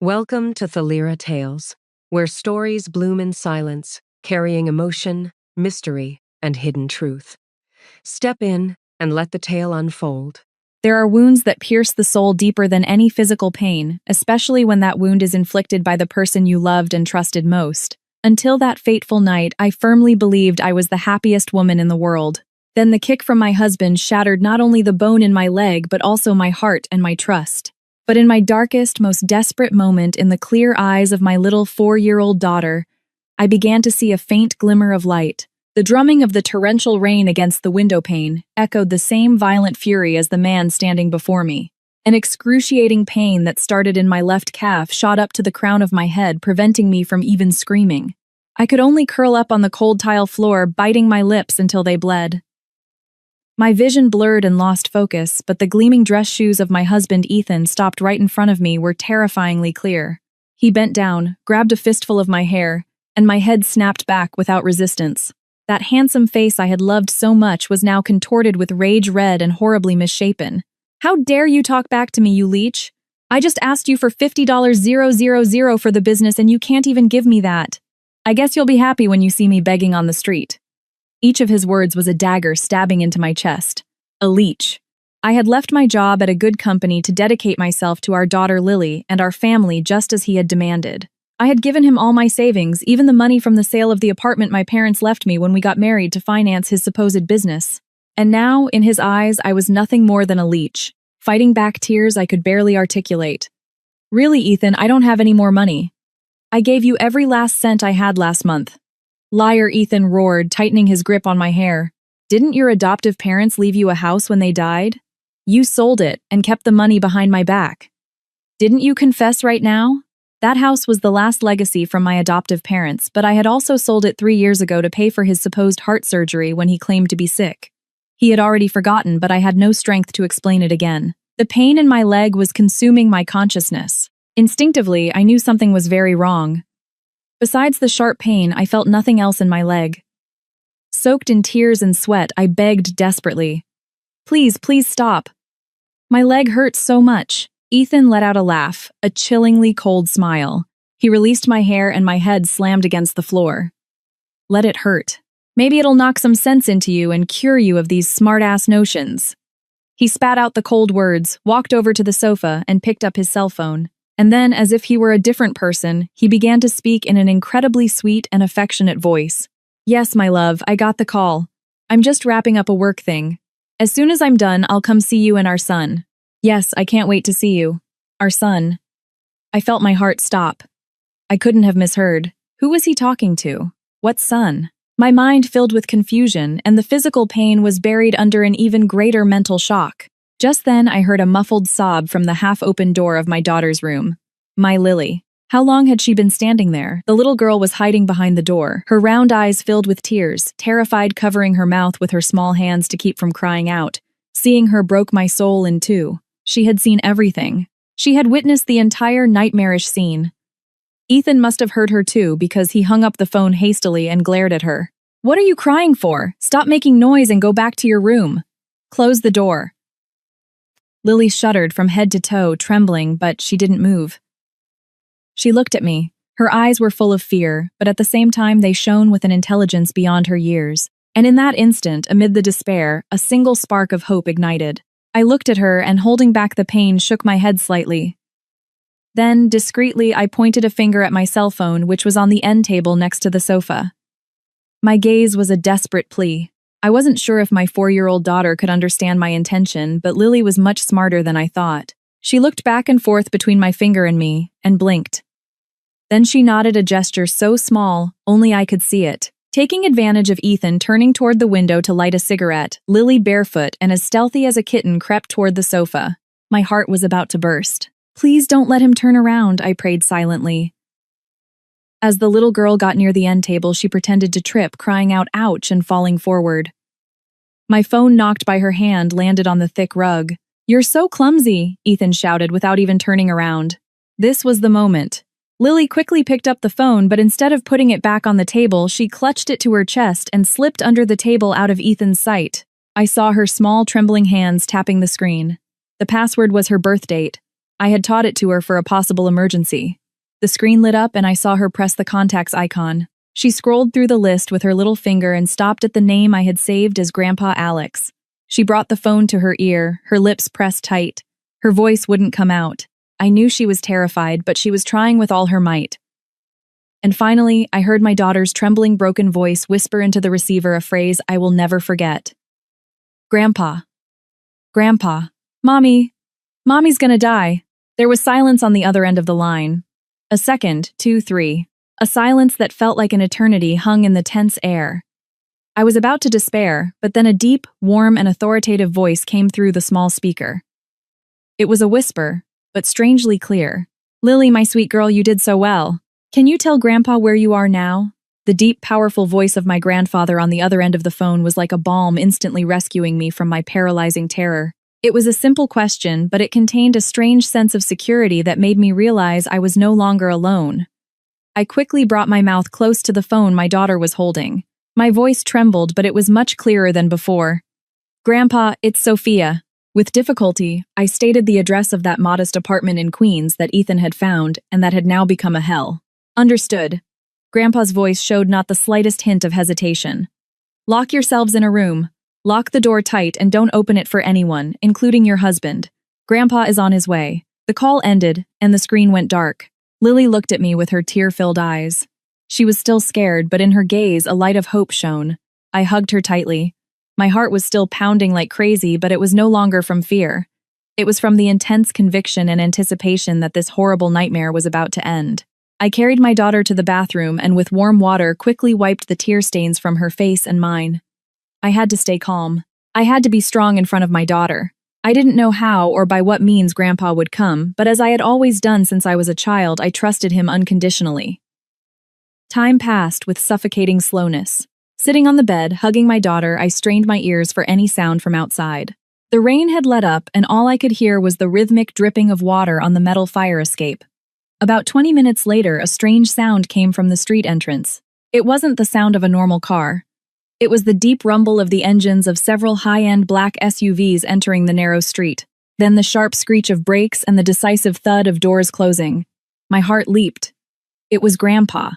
Welcome to Thalira Tales, where stories bloom in silence, carrying emotion, mystery, and hidden truth. Step in and let the tale unfold. There are wounds that pierce the soul deeper than any physical pain, especially when that wound is inflicted by the person you loved and trusted most. Until that fateful night, I firmly believed I was the happiest woman in the world. Then the kick from my husband shattered not only the bone in my leg, but also my heart and my trust. But in my darkest, most desperate moment, in the clear eyes of my little 4-year-old daughter, I began to see a faint glimmer of light. The drumming of the torrential rain against the window pane echoed the same violent fury as the man standing before me. An excruciating pain that started in my left calf shot up to the crown of my head, preventing me from even screaming. I could only curl up on the cold tile floor, biting my lips until they bled. My vision blurred and lost focus, but the gleaming dress shoes of my husband Ethan, stopped right in front of me, were terrifyingly clear. He bent down, grabbed a fistful of my hair, and my head snapped back without resistance. That handsome face I had loved so much was now contorted with rage red and horribly misshapen. "How dare you talk back to me, you leech? I just asked you for $50,000 for the business and you can't even give me that. I guess you'll be happy when you see me begging on the street." Each of his words was a dagger stabbing into my chest. A leech. I had left my job at a good company to dedicate myself to our daughter Lily and our family, just as he had demanded. I had given him all my savings, even the money from the sale of the apartment my parents left me when we got married, to finance his supposed business. And now, in his eyes, I was nothing more than a leech, fighting back tears I could barely articulate. "Really, Ethan, I don't have any more money. I gave you every last cent I had last month." "Liar," Ethan roared, tightening his grip on my hair. "Didn't your adoptive parents leave you a house when they died? You sold it and kept the money behind my back. Didn't you confess right now? That house was the last legacy from my adoptive parents, but I had also sold it 3 years ago to pay for his supposed heart surgery when he claimed to be sick." He had already forgotten, but I had no strength to explain it again. The pain in my leg was consuming my consciousness. Instinctively, I knew something was very wrong. Besides the sharp pain, I felt nothing else in my leg. Soaked in tears and sweat, I begged desperately, "Please, please stop. My leg hurts so much." Ethan let out a laugh, a chillingly cold smile. He released my hair and my head slammed against the floor. "Let it hurt. Maybe it'll knock some sense into you and cure you of these smart-ass notions." He spat out the cold words, walked over to the sofa, and picked up his cell phone. And then, as if he were a different person, he began to speak in an incredibly sweet and affectionate voice. "Yes, my love, I got the call. I'm just wrapping up a work thing. As soon as I'm done, I'll come see you and our son. Yes, I can't wait to see you. Our son." I felt my heart stop. I couldn't have misheard. Who was he talking to? What son? My mind filled with confusion, and the physical pain was buried under an even greater mental shock. Just then, I heard a muffled sob from the half-open door of my daughter's room. My Lily. How long had she been standing there? The little girl was hiding behind the door, her round eyes filled with tears, terrified, covering her mouth with her small hands to keep from crying out. Seeing her broke my soul in two. She had seen everything. She had witnessed the entire nightmarish scene. Ethan must have heard her too, because he hung up the phone hastily and glared at her. "What are you crying for? Stop making noise and go back to your room. Close the door." Lily shuddered from head to toe, trembling, but she didn't move. She looked at me. Her eyes were full of fear, but at the same time they shone with an intelligence beyond her years. And in that instant, amid the despair, a single spark of hope ignited. I looked at her and, holding back the pain, shook my head slightly. Then, discreetly, I pointed a finger at my cell phone, which was on the end table next to the sofa. My gaze was a desperate plea. I wasn't sure if my 4-year-old daughter could understand my intention, but Lily was much smarter than I thought. She looked back and forth between my finger and me, and blinked. Then she nodded, a gesture so small, only I could see it. Taking advantage of Ethan turning toward the window to light a cigarette, Lily, barefoot and as stealthy as a kitten, crept toward the sofa. My heart was about to burst. "Please don't let him turn around," I prayed silently. As the little girl got near the end table, she pretended to trip, crying out "ouch" and falling forward. My phone, knocked by her hand, landed on the thick rug. "You're so clumsy," Ethan shouted without even turning around. This was the moment. Lily quickly picked up the phone, but instead of putting it back on the table, she clutched it to her chest and slipped under the table out of Ethan's sight. I saw her small, trembling hands tapping the screen. The password was her birth date. I had taught it to her for a possible emergency. The screen lit up and I saw her press the contacts icon. She scrolled through the list with her little finger and stopped at the name I had saved as Grandpa Alex. She brought the phone to her ear, her lips pressed tight. Her voice wouldn't come out. I knew she was terrified, but she was trying with all her might. And finally, I heard my daughter's trembling, broken voice whisper into the receiver a phrase I will never forget. Grandpa. Grandpa. Mommy. Mommy's gonna die. There was silence on the other end of the line. A second, 2, 3. A silence that felt like an eternity hung in the tense air. I was about to despair, but then a deep, warm, and authoritative voice came through the small speaker. It was a whisper, but strangely clear. Lily, my sweet girl, you did so well. Can you tell Grandpa where you are now? The deep, powerful voice of my grandfather on the other end of the phone was like a balm, instantly rescuing me from my paralyzing terror. It was a simple question, but it contained a strange sense of security that made me realize I was no longer alone. I quickly brought my mouth close to the phone my daughter was holding. My voice trembled, but it was much clearer than before. Grandpa, it's Sophia. With difficulty, I stated the address of that modest apartment in Queens that Ethan had found and that had now become a hell. Understood. Grandpa's voice showed not the slightest hint of hesitation. Lock yourselves in a room. Lock the door tight and don't open it for anyone, including your husband. Grandpa is on his way. The call ended, and the screen went dark. Lily looked at me with her tear-filled eyes. She was still scared, but in her gaze a light of hope shone. I hugged her tightly. My heart was still pounding like crazy, but it was no longer from fear. It was from the intense conviction and anticipation that this horrible nightmare was about to end. I carried my daughter to the bathroom and with warm water quickly wiped the tear stains from her face and mine. I had to stay calm. I had to be strong in front of my daughter. I didn't know how or by what means Grandpa would come, but as I had always done since I was a child, I trusted him unconditionally. Time passed with suffocating slowness. Sitting on the bed, hugging my daughter, I strained my ears for any sound from outside. The rain had let up, and all I could hear was the rhythmic dripping of water on the metal fire escape. About 20 minutes later, a strange sound came from the street entrance. It wasn't the sound of a normal car. It was the deep rumble of the engines of several high-end black SUVs entering the narrow street. Then the sharp screech of brakes and the decisive thud of doors closing. My heart leaped. It was Grandpa.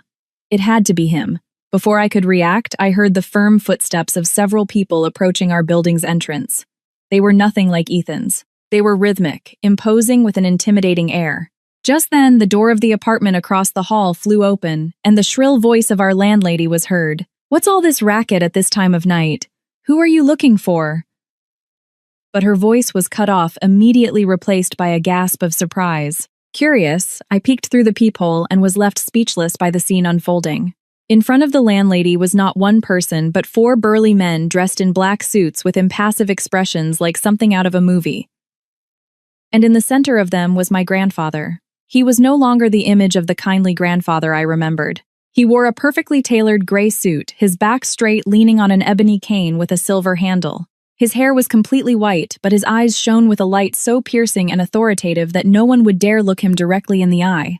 It had to be him. Before I could react, I heard the firm footsteps of several people approaching our building's entrance. They were nothing like Ethan's. They were rhythmic, imposing with an intimidating air. Just then, the door of the apartment across the hall flew open, and the shrill voice of our landlady was heard. What's all this racket at this time of night? Who are you looking for? But her voice was cut off, immediately replaced by a gasp of surprise. Curious, I peeked through the peephole and was left speechless by the scene unfolding. In front of the landlady was not one person, but 4 burly men dressed in black suits with impassive expressions like something out of a movie. And in the center of them was my grandfather. He was no longer the image of the kindly grandfather I remembered. He wore a perfectly tailored gray suit, his back straight, leaning on an ebony cane with a silver handle. His hair was completely white, but his eyes shone with a light so piercing and authoritative that no one would dare look him directly in the eye.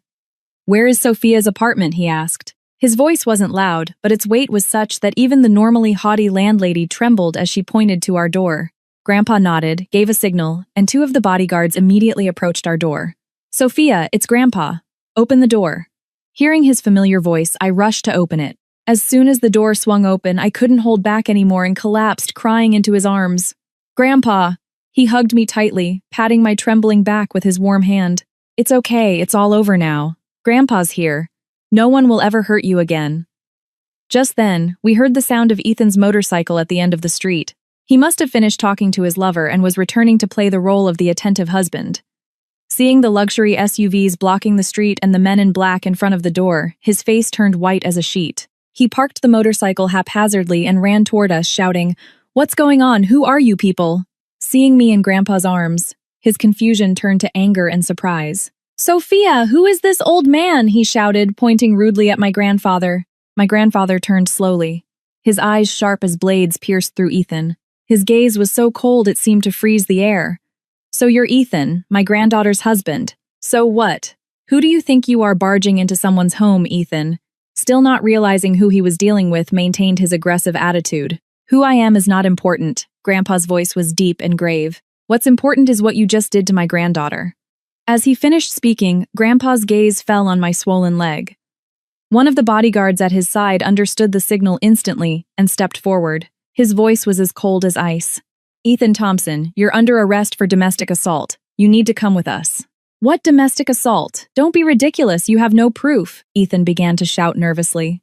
"Where is Sophia's apartment?" he asked. His voice wasn't loud, but its weight was such that even the normally haughty landlady trembled as she pointed to our door. Grandpa nodded, gave a signal, and 2 of the bodyguards immediately approached our door. "Sophia, it's Grandpa. Open the door." Hearing his familiar voice, I rushed to open it. As soon as the door swung open, I couldn't hold back anymore and collapsed, crying into his arms. "Grandpa!" He hugged me tightly, patting my trembling back with his warm hand. "It's okay, it's all over now. Grandpa's here. No one will ever hurt you again." Just then, we heard the sound of Ethan's motorcycle at the end of the street. He must have finished talking to his lover and was returning to play the role of the attentive husband. Seeing the luxury SUVs blocking the street and the men in black in front of the door, his face turned white as a sheet. He parked the motorcycle haphazardly and ran toward us, shouting, "What's going on? Who are you people?" Seeing me in Grandpa's arms, his confusion turned to anger and surprise. "Sophia, who is this old man?" he shouted, pointing rudely at my grandfather. My grandfather turned slowly. His eyes sharp as blades pierced through Ethan. His gaze was so cold it seemed to freeze the air. "So you're Ethan, my granddaughter's husband. So what? Who do you think you are barging into someone's home, Ethan?" Still not realizing who he was dealing with, maintained his aggressive attitude. "Who I am is not important." Grandpa's voice was deep and grave. "What's important is what you just did to my granddaughter." As he finished speaking, Grandpa's gaze fell on my swollen leg. One of the bodyguards at his side understood the signal instantly and stepped forward. His voice was as cold as ice. "Ethan Thompson, you're under arrest for domestic assault. You need to come with us." "What domestic assault? Don't be ridiculous, you have no proof," Ethan began to shout nervously.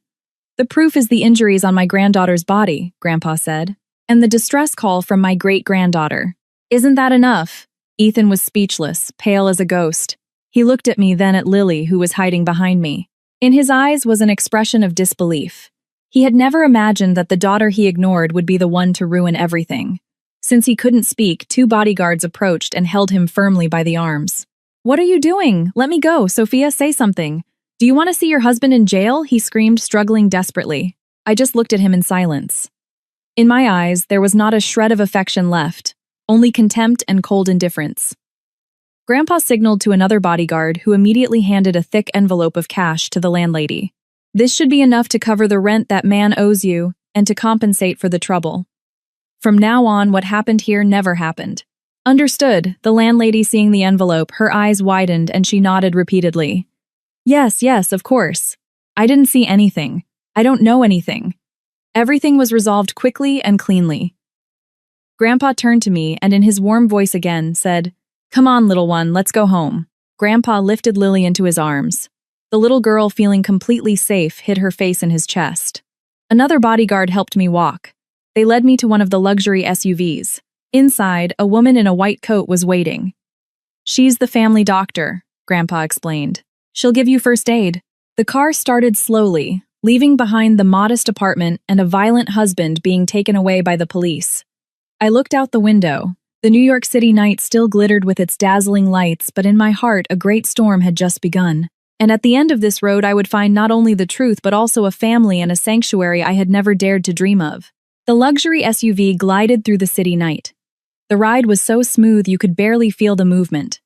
"The proof is the injuries on my granddaughter's body," Grandpa said, "and the distress call from my great-granddaughter." "Isn't that enough?" Ethan was speechless, pale as a ghost. He looked at me, then at Lily, who was hiding behind me. In his eyes was an expression of disbelief. He had never imagined that the daughter he ignored would be the one to ruin everything. Since he couldn't speak, 2 bodyguards approached and held him firmly by the arms. "What are you doing? Let me go, Sophia, say something. Do you want to see your husband in jail?" he screamed, struggling desperately. I just looked at him in silence. In my eyes, there was not a shred of affection left, only contempt and cold indifference. Grandpa signaled to another bodyguard, who immediately handed a thick envelope of cash to the landlady. "This should be enough to cover the rent that man owes you and to compensate for the trouble. From now on, what happened here never happened." "Understood," the landlady, seeing the envelope, her eyes widened and she nodded repeatedly. Yes, of course. I didn't see anything. I don't know anything." Everything was resolved quickly and cleanly. Grandpa turned to me and in his warm voice again said, "Come on, little one, let's go home." Grandpa lifted Lily into his arms. The little girl, feeling completely safe, hid her face in his chest. Another bodyguard helped me walk. They led me to one of the luxury SUVs. Inside, a woman in a white coat was waiting. "She's the family doctor," Grandpa explained. "She'll give you first aid." The car started slowly, leaving behind the modest apartment and a violent husband being taken away by the police. I looked out the window. The New York City night still glittered with its dazzling lights, but in my heart a great storm had just begun. And at the end of this road I would find not only the truth but also a family and a sanctuary I had never dared to dream of. The luxury SUV glided through the city night. The ride was so smooth you could barely feel the movement.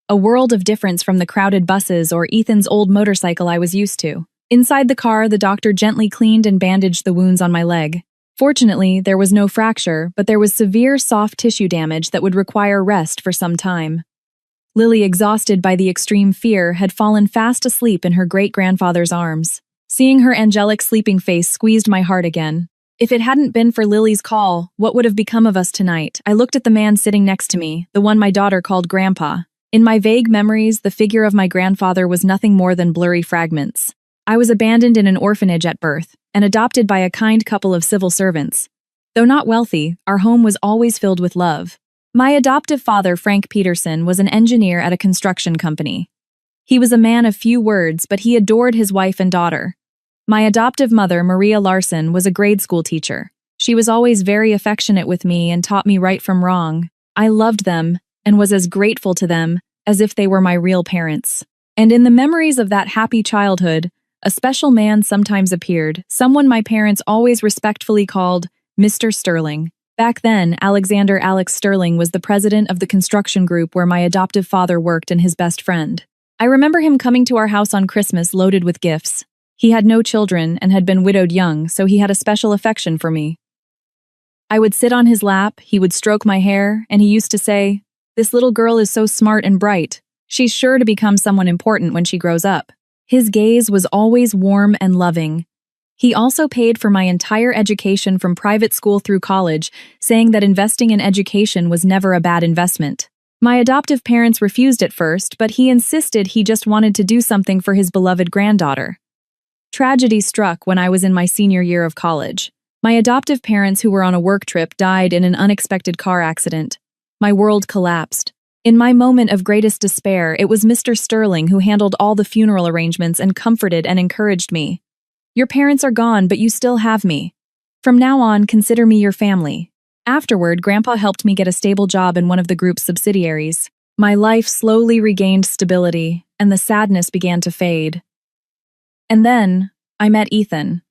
A world of difference from the crowded buses or Ethan's old motorcycle I was used to. Inside the car, the doctor gently cleaned and bandaged the wounds on my leg. Fortunately, there was no fracture, but there was severe soft tissue damage that would require rest for some time. Lily, exhausted by the extreme fear, had fallen fast asleep in her great-grandfather's arms. Seeing her angelic sleeping face squeezed my heart again. If it hadn't been for Lily's call, what would have become of us tonight? I looked at the man sitting next to me, the one my daughter called Grandpa. In my vague memories, the figure of my grandfather was nothing more than blurry fragments. I was abandoned in an orphanage at birth, and adopted by a kind couple of civil servants. Though not wealthy, our home was always filled with love. My adoptive father, Frank Peterson, was an engineer at a construction company. He was a man of few words, but he adored his wife and daughter. My adoptive mother, Maria Larson, was a grade school teacher. She was always very affectionate with me and taught me right from wrong. I loved them and was as grateful to them as if they were my real parents. And in the memories of that happy childhood, a special man sometimes appeared, someone my parents always respectfully called Mr. Sterling. Back then, Alexander Alex Sterling was the president of the construction group where my adoptive father worked and his best friend. I remember him coming to our house on Christmas loaded with gifts. He had no children and had been widowed young, so he had a special affection for me. I would sit on his lap, he would stroke my hair, and he used to say, "This little girl is so smart and bright. She's sure to become someone important when she grows up." His gaze was always warm and loving. He also paid for my entire education from private school through college, saying that investing in education was never a bad investment. My adoptive parents refused at first, but he insisted he just wanted to do something for his beloved granddaughter. Tragedy struck when I was in my senior year of college. My adoptive parents, who were on a work trip, died in an unexpected car accident. My world collapsed. In my moment of greatest despair, it was Mr. Sterling who handled all the funeral arrangements and comforted and encouraged me. "Your parents are gone, but you still have me. From now on, consider me your family." Afterward, Grandpa helped me get a stable job in one of the group's subsidiaries. My life slowly regained stability, and the sadness began to fade. And then, I met Ethan.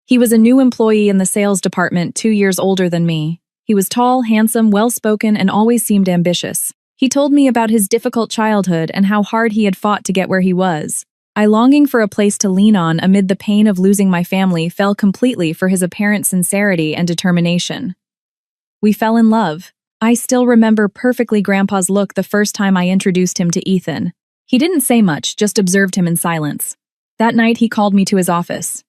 He was a new employee in the sales department, 2 years older than me. He was tall, handsome, well-spoken, and always seemed ambitious. He told me about his difficult childhood and how hard he had fought to get where he was. I, longing for a place to lean on amid the pain of losing my family, fell completely for his apparent sincerity and determination. We fell in love. I still remember perfectly Grandpa's look the first time I introduced him to Ethan. He didn't say much, just observed him in silence. That night, he called me to his office.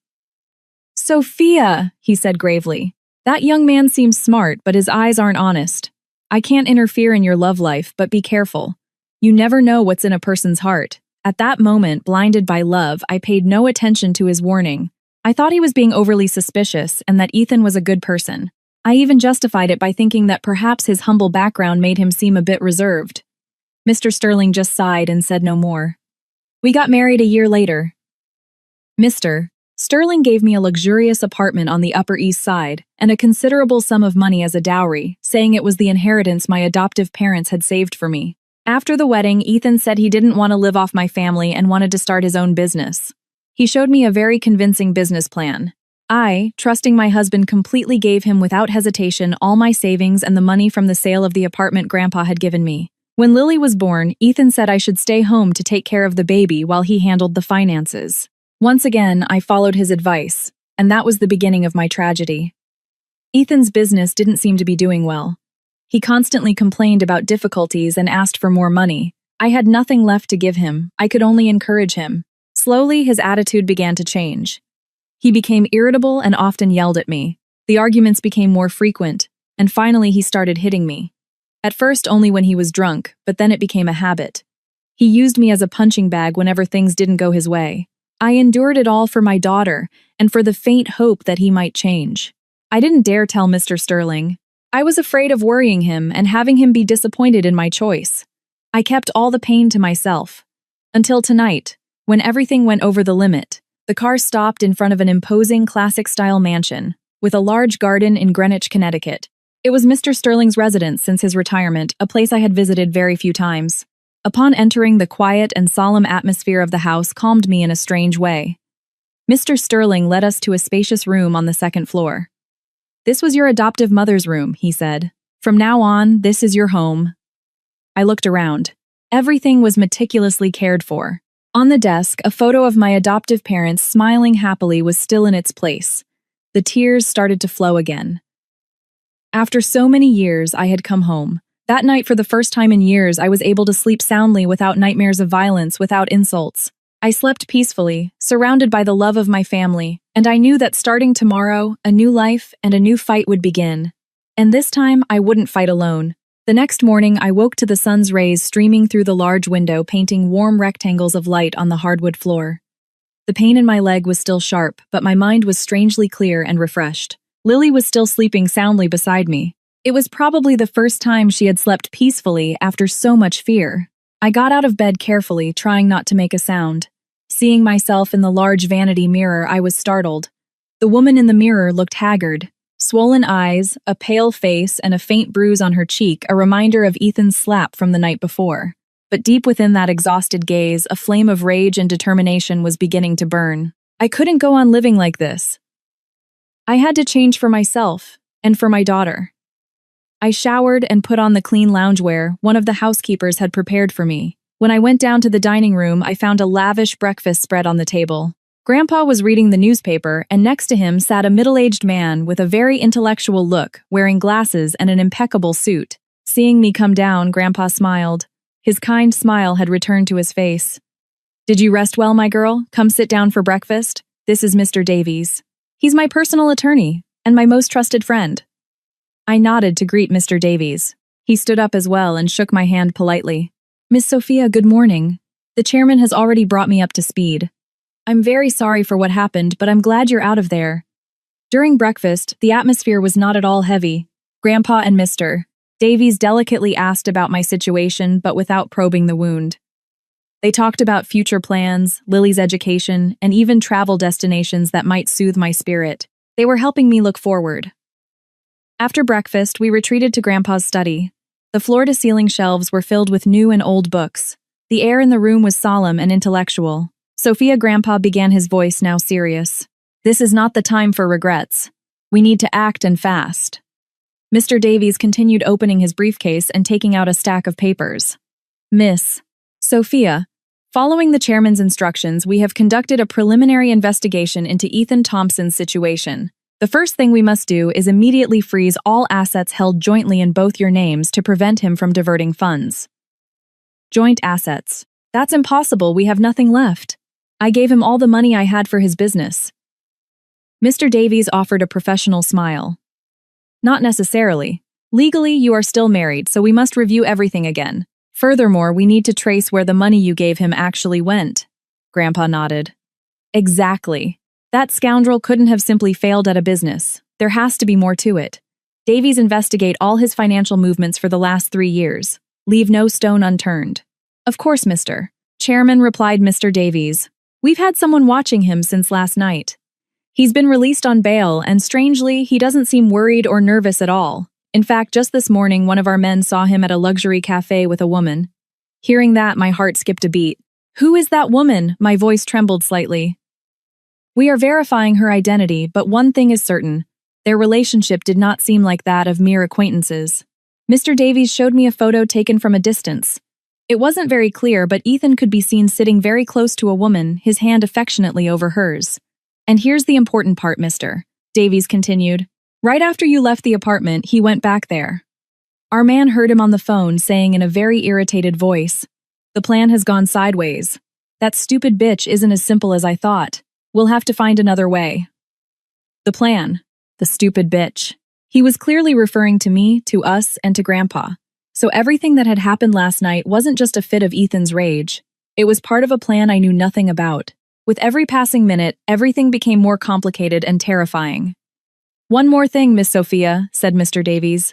"Sophia," he said gravely. "That young man seems smart, but his eyes aren't honest. I can't interfere in your love life, but be careful. You never know what's in a person's heart." At that moment, blinded by love, I paid no attention to his warning. I thought he was being overly suspicious and that Ethan was a good person. I even justified it by thinking that perhaps his humble background made him seem a bit reserved. Mr. Sterling just sighed and said no more. We got married a year later. Mr. Sterling gave me a luxurious apartment on the Upper East Side and a considerable sum of money as a dowry, saying it was the inheritance my adoptive parents had saved for me. After the wedding, Ethan said he didn't want to live off my family and wanted to start his own business. He showed me a very convincing business plan. I, trusting my husband, completely gave him without hesitation all my savings and the money from the sale of the apartment Grandpa had given me. When Lily was born, Ethan said I should stay home to take care of the baby while he handled the finances. Once again, I followed his advice, and that was the beginning of my tragedy. Ethan's business didn't seem to be doing well. He constantly complained about difficulties and asked for more money. I had nothing left to give him. I could only encourage him. Slowly, his attitude began to change. He became irritable and often yelled at me. The arguments became more frequent, and finally he started hitting me. At first only when he was drunk, but then it became a habit. He used me as a punching bag whenever things didn't go his way. I endured it all for my daughter and for the faint hope that he might change. I didn't dare tell Mr. Sterling. I was afraid of worrying him and having him be disappointed in my choice. I kept all the pain to myself. Until tonight, when everything went over the limit. The car stopped in front of an imposing classic-style mansion, with a large garden in Greenwich, Connecticut. It was Mr. Sterling's residence since his retirement, a place I had visited very few times. Upon entering, the quiet and solemn atmosphere of the house calmed me in a strange way. Mr. Sterling led us to a spacious room on the second floor. "This was your adoptive mother's room," he said. "From now on, this is your home." I looked around. Everything was meticulously cared for. On the desk, a photo of my adoptive parents smiling happily was still in its place. The tears started to flow again. After so many years, I had come home. That night, for the first time in years, I was able to sleep soundly without nightmares of violence, without insults. I slept peacefully, surrounded by the love of my family, and I knew that starting tomorrow, a new life and a new fight would begin. And this time, I wouldn't fight alone. The next morning, I woke to the sun's rays streaming through the large window, painting warm rectangles of light on the hardwood floor. The pain in my leg was still sharp, but my mind was strangely clear and refreshed. Lily was still sleeping soundly beside me. It was probably the first time she had slept peacefully after so much fear. I got out of bed carefully, trying not to make a sound. Seeing myself in the large vanity mirror, I was startled. The woman in the mirror looked haggard. Swollen eyes, a pale face, and a faint bruise on her cheek, a reminder of Ethan's slap from the night before. But deep within that exhausted gaze, a flame of rage and determination was beginning to burn. I couldn't go on living like this. I had to change for myself, and for my daughter. I showered and put on the clean loungewear one of the housekeepers had prepared for me. When I went down to the dining room, I found a lavish breakfast spread on the table. Grandpa was reading the newspaper, and next to him sat a middle-aged man with a very intellectual look, wearing glasses and an impeccable suit. Seeing me come down, Grandpa smiled. His kind smile had returned to his face. "Did you rest well, my girl? Come sit down for breakfast. This is Mr. Davies. He's my personal attorney, and my most trusted friend." I nodded to greet Mr. Davies. He stood up as well and shook my hand politely. "Miss Sophia, good morning. The chairman has already brought me up to speed. I'm very sorry for what happened, but I'm glad you're out of there." During breakfast, the atmosphere was not at all heavy. Grandpa and Mr. Davies delicately asked about my situation, but without probing the wound. They talked about future plans, Lily's education, and even travel destinations that might soothe my spirit. They were helping me look forward. After breakfast, we retreated to Grandpa's study. The floor-to-ceiling shelves were filled with new and old books. The air in the room was solemn and intellectual. Sophia, Grandpa began, his voice now serious. "This is not the time for regrets. We need to act, and fast." Mr. Davies continued opening his briefcase and taking out a stack of papers. "Miss Sophia, following the chairman's instructions, we have conducted a preliminary investigation into Ethan Thompson's situation. The first thing we must do is immediately freeze all assets held jointly in both your names to prevent him from diverting funds. Joint assets. That's impossible, we have nothing left. I gave him all the money I had for his business. Mr. Davies offered a professional smile. Not necessarily. Legally, you are still married, so we must review everything again. Furthermore, we need to trace where the money you gave him actually went. Grandpa nodded. Exactly. That scoundrel couldn't have simply failed at a business. There has to be more to it. Davies investigate all his financial movements for the last 3 years. Leave no stone unturned. Of course, Mr. Chairman, replied Mr. Davies. We've had someone watching him since last night. He's been released on bail, and strangely, he doesn't seem worried or nervous at all. In fact, just this morning, one of our men saw him at a luxury cafe with a woman. Hearing that, my heart skipped a beat. Who is that woman? My voice trembled slightly. We are verifying her identity, but one thing is certain. Their relationship did not seem like that of mere acquaintances. Mr. Davies showed me a photo taken from a distance. It wasn't very clear, but Ethan could be seen sitting very close to a woman, his hand affectionately over hers. And here's the important part, Mr. Davies continued. Right after you left the apartment, he went back there. Our man heard him on the phone saying in a very irritated voice, "The plan has gone sideways. That stupid bitch isn't as simple as I thought. We'll have to find another way." The plan. The stupid bitch. He was clearly referring to me, to us, and to Grandpa. So everything that had happened last night wasn't just a fit of Ethan's rage. It was part of a plan I knew nothing about. With every passing minute, everything became more complicated and terrifying. One more thing, Miss Sophia, said Mr. Davies.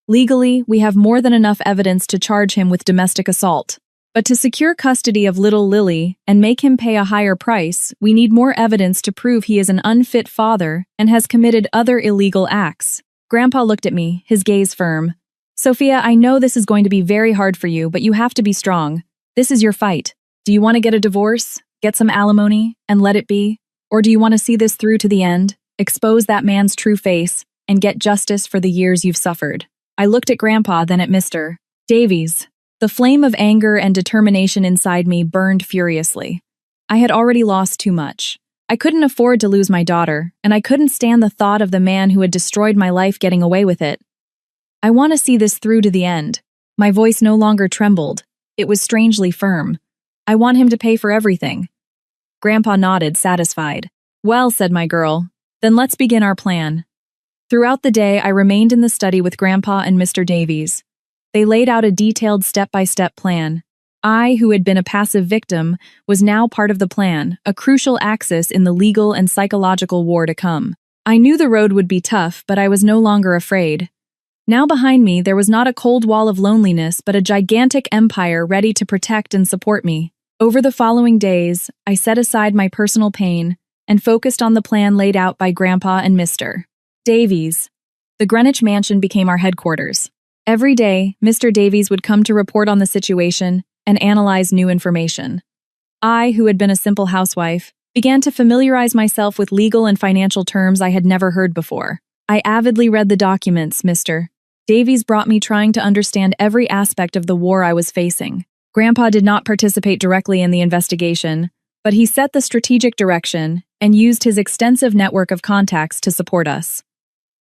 Legally, we have more than enough evidence to charge him with domestic assault. But to secure custody of little Lily and make him pay a higher price, we need more evidence to prove he is an unfit father and has committed other illegal acts. Grandpa looked at me, his gaze firm. Sophia, I know this is going to be very hard for you, but you have to be strong. This is your fight. Do you want to get a divorce, get some alimony, and let it be? Or do you want to see this through to the end, expose that man's true face, and get justice for the years you've suffered? I looked at Grandpa, then at Mr. Davies. The flame of anger and determination inside me burned furiously. I had already lost too much. I couldn't afford to lose my daughter, and I couldn't stand the thought of the man who had destroyed my life getting away with it. I want to see this through to the end. My voice no longer trembled. It was strangely firm. I want him to pay for everything. Grandpa nodded, satisfied. Well, said my girl, then let's begin our plan. Throughout the day, I remained in the study with Grandpa and Mr. Davies. They laid out a detailed step-by-step plan. I, who had been a passive victim, was now part of the plan, a crucial axis in the legal and psychological war to come. I knew the road would be tough, but I was no longer afraid. Now behind me, there was not a cold wall of loneliness, but a gigantic empire ready to protect and support me. Over the following days, I set aside my personal pain and focused on the plan laid out by Grandpa and Mr. Davies. The Greenwich Mansion became our headquarters. Every day, Mr. Davies would come to report on the situation and analyze new information. I, who had been a simple housewife, began to familiarize myself with legal and financial terms I had never heard before. I avidly read the documents, Mr. Davies brought me trying to understand every aspect of the war I was facing. Grandpa did not participate directly in the investigation, but he set the strategic direction and used his extensive network of contacts to support us.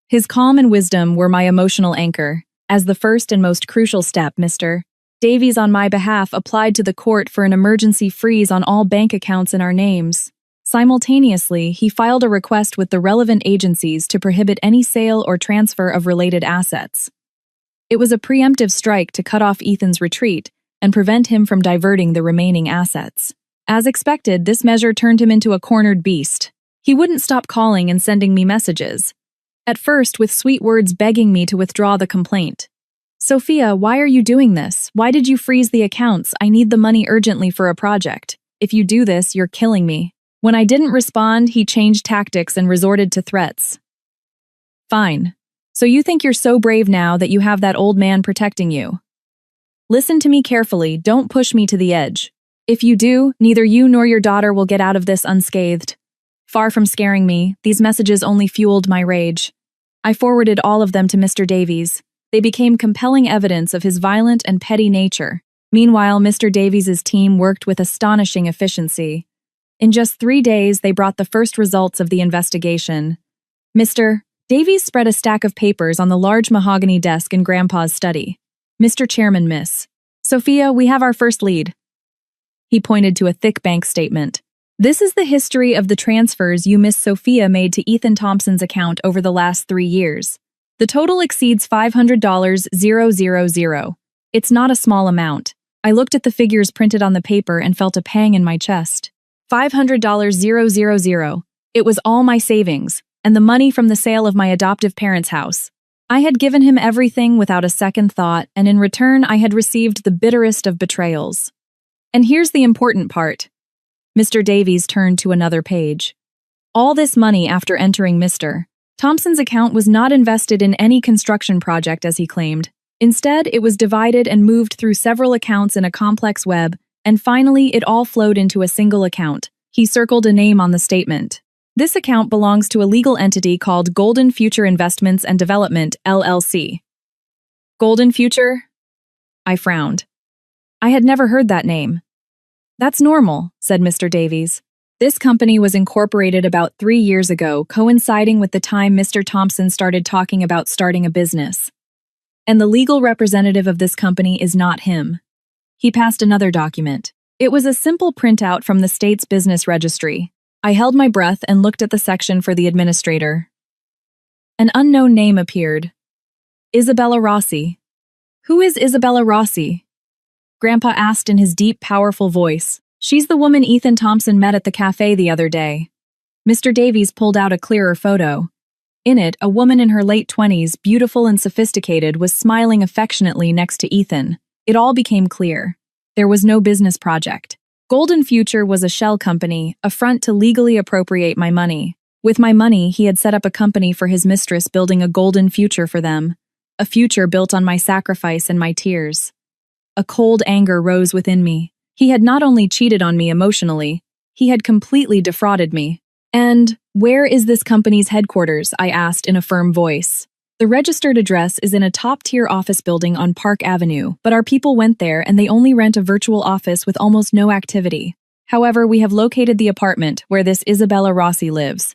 His calm and wisdom were my emotional anchor. As the first and most crucial step, Mr. Davies on my behalf applied to the court for an emergency freeze on all bank accounts in our names. Simultaneously, he filed a request with the relevant agencies to prohibit any sale or transfer of related assets. It was a preemptive strike to cut off Ethan's retreat and prevent him from diverting the remaining assets. As expected, this measure turned him into a cornered beast. He wouldn't stop calling and sending me messages. At first, with sweet words begging me to withdraw the complaint. Sophia, why are you doing this? Why did you freeze the accounts? I need the money urgently for a project. If you do this, you're killing me. When I didn't respond, he changed tactics and resorted to threats. Fine. So you think you're so brave now that you have that old man protecting you? Listen to me carefully, don't push me to the edge. If you do, neither you nor your daughter will get out of this unscathed. Far from scaring me, these messages only fueled my rage. I forwarded all of them to Mr. Davies. They became compelling evidence of his violent and petty nature. Meanwhile, Mr. Davies's team worked with astonishing efficiency. In just 3 days, they brought the first results of the investigation. Mr. Davies spread a stack of papers on the large mahogany desk in Grandpa's study. Mr. Chairman, Miss Sophia, we have our first lead. He pointed to a thick bank statement. This is the history of the transfers you, Miss Sophia, made to Ethan Thompson's account over the last 3 years. The total exceeds $500,000. It's not a small amount. I looked at the figures printed on the paper and felt a pang in my chest. $500,000. It was all my savings, and the money from the sale of my adoptive parents' house. I had given him everything without a second thought, and in return I had received the bitterest of betrayals. And here's the important part. Mr. Davies turned to another page. All this money after entering Mr. Thompson's account was not invested in any construction project as he claimed. Instead, it was divided and moved through several accounts in a complex web, and finally it all flowed into a single account. He circled a name on the statement. This account belongs to a legal entity called Golden Future Investments and Development, LLC. Golden Future? I frowned. I had never heard that name. That's normal, said Mr. Davies. This company was incorporated about 3 years ago, coinciding with the time Mr. Thompson started talking about starting a business. And the legal representative of this company is not him. He passed another document. It was a simple printout from the state's business registry. I held my breath and looked at the section for the administrator. An unknown name appeared. Isabella Rossi. Who is Isabella Rossi? Grandpa asked in his deep, powerful voice. She's the woman Ethan Thompson met at the cafe the other day. Mr. Davies pulled out a clearer photo. In it, a woman in her late 20s, beautiful and sophisticated, was smiling affectionately next to Ethan. It all became clear. There was no business project. Golden Future was a shell company, a front to legally appropriate my money. With my money, he had set up a company for his mistress, building a golden future for them. A future built on my sacrifice and my tears. A cold anger rose within me. He had not only cheated on me emotionally, he had completely defrauded me. And where is this company's headquarters? I asked in a firm voice. The registered address is in a top-tier office building on Park Avenue, but our people went there and they only rent a virtual office with almost no activity. However, we have located the apartment where this Isabella Rossi lives.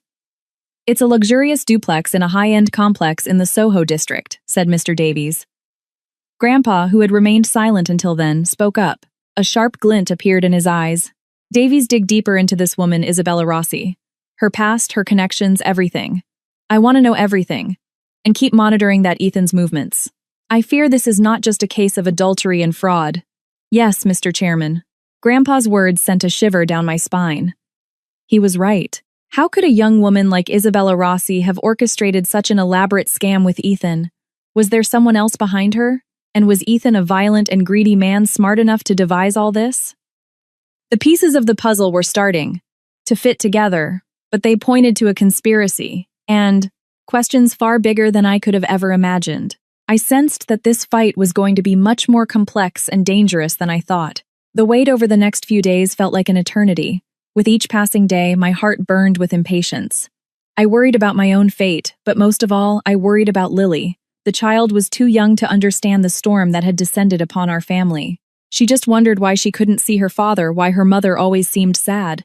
It's a luxurious duplex in a high-end complex in the Soho district, said Mr. Davies. Grandpa, who had remained silent until then, spoke up. A sharp glint appeared in his eyes. Davies, dig deeper into this woman, Isabella Rossi. Her past, her connections, everything. I want to know everything. And keep monitoring that Ethan's movements. I fear this is not just a case of adultery and fraud. Yes, Mr. Chairman. Grandpa's words sent a shiver down my spine. He was right. How could a young woman like Isabella Rossi have orchestrated such an elaborate scam with Ethan? Was there someone else behind her? And was Ethan a violent and greedy man smart enough to devise all this? The pieces of the puzzle were starting to fit together, but they pointed to a conspiracy and questions far bigger than I could have ever imagined. I sensed that this fight was going to be much more complex and dangerous than I thought. The wait over the next few days felt like an eternity. With each passing day, my heart burned with impatience. I worried about my own fate, but most of all, I worried about Lily. The child was too young to understand the storm that had descended upon our family. She just wondered why she couldn't see her father, why her mother always seemed sad.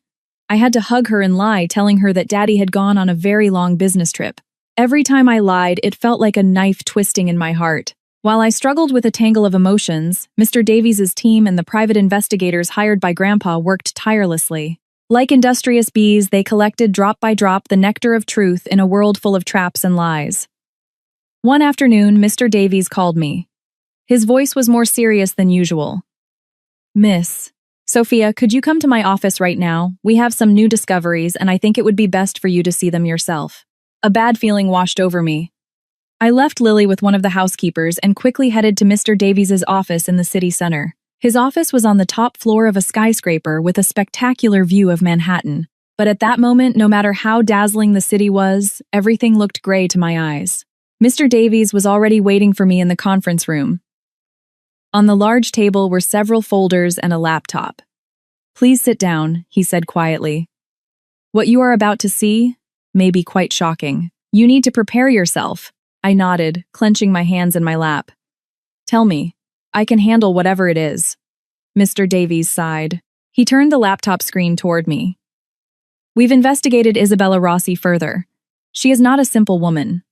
I had to hug her and lie, telling her that Daddy had gone on a very long business trip. Every time I lied, it felt like a knife twisting in my heart. While I struggled with a tangle of emotions, Mr. Davies' team and the private investigators hired by Grandpa worked tirelessly. Like industrious bees, they collected drop by drop the nectar of truth in a world full of traps and lies. One afternoon, Mr. Davies called me. His voice was more serious than usual. Miss Sophia, could you come to my office right now? We have some new discoveries, and I think it would be best for you to see them yourself. A bad feeling washed over me. I left Lily with one of the housekeepers and quickly headed to Mr. Davies' office in the city center. His office was on the top floor of a skyscraper with a spectacular view of Manhattan. But at that moment, no matter how dazzling the city was, everything looked gray to my eyes. Mr. Davies was already waiting for me in the conference room. On the large table were several folders and a laptop. Please sit down, he said quietly. What you are about to see may be quite shocking. You need to prepare yourself. I nodded, clenching my hands in my lap. Tell me, I can handle whatever it is. Mr. Davies sighed. He turned the laptop screen toward me. We've investigated Isabella Rossi further. She is not a simple woman.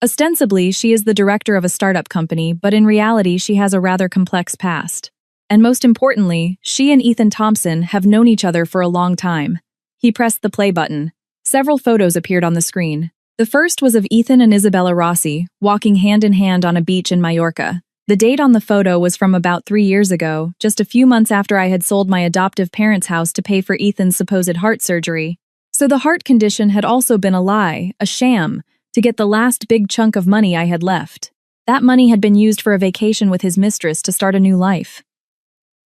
Ostensibly, she is the director of a startup company, but in reality, she has a rather complex past. And most importantly, she and Ethan Thompson have known each other for a long time. He pressed the play button. Several photos appeared on the screen. The first was of Ethan and Isabella Rossi, walking hand in hand on a beach in Mallorca. The date on the photo was from about 3 years ago, just a few months after I had sold my adoptive parents' house to pay for Ethan's supposed heart surgery. So the heart condition had also been a lie, a sham, to get the last big chunk of money I had left. That money had been used for a vacation with his mistress to start a new life.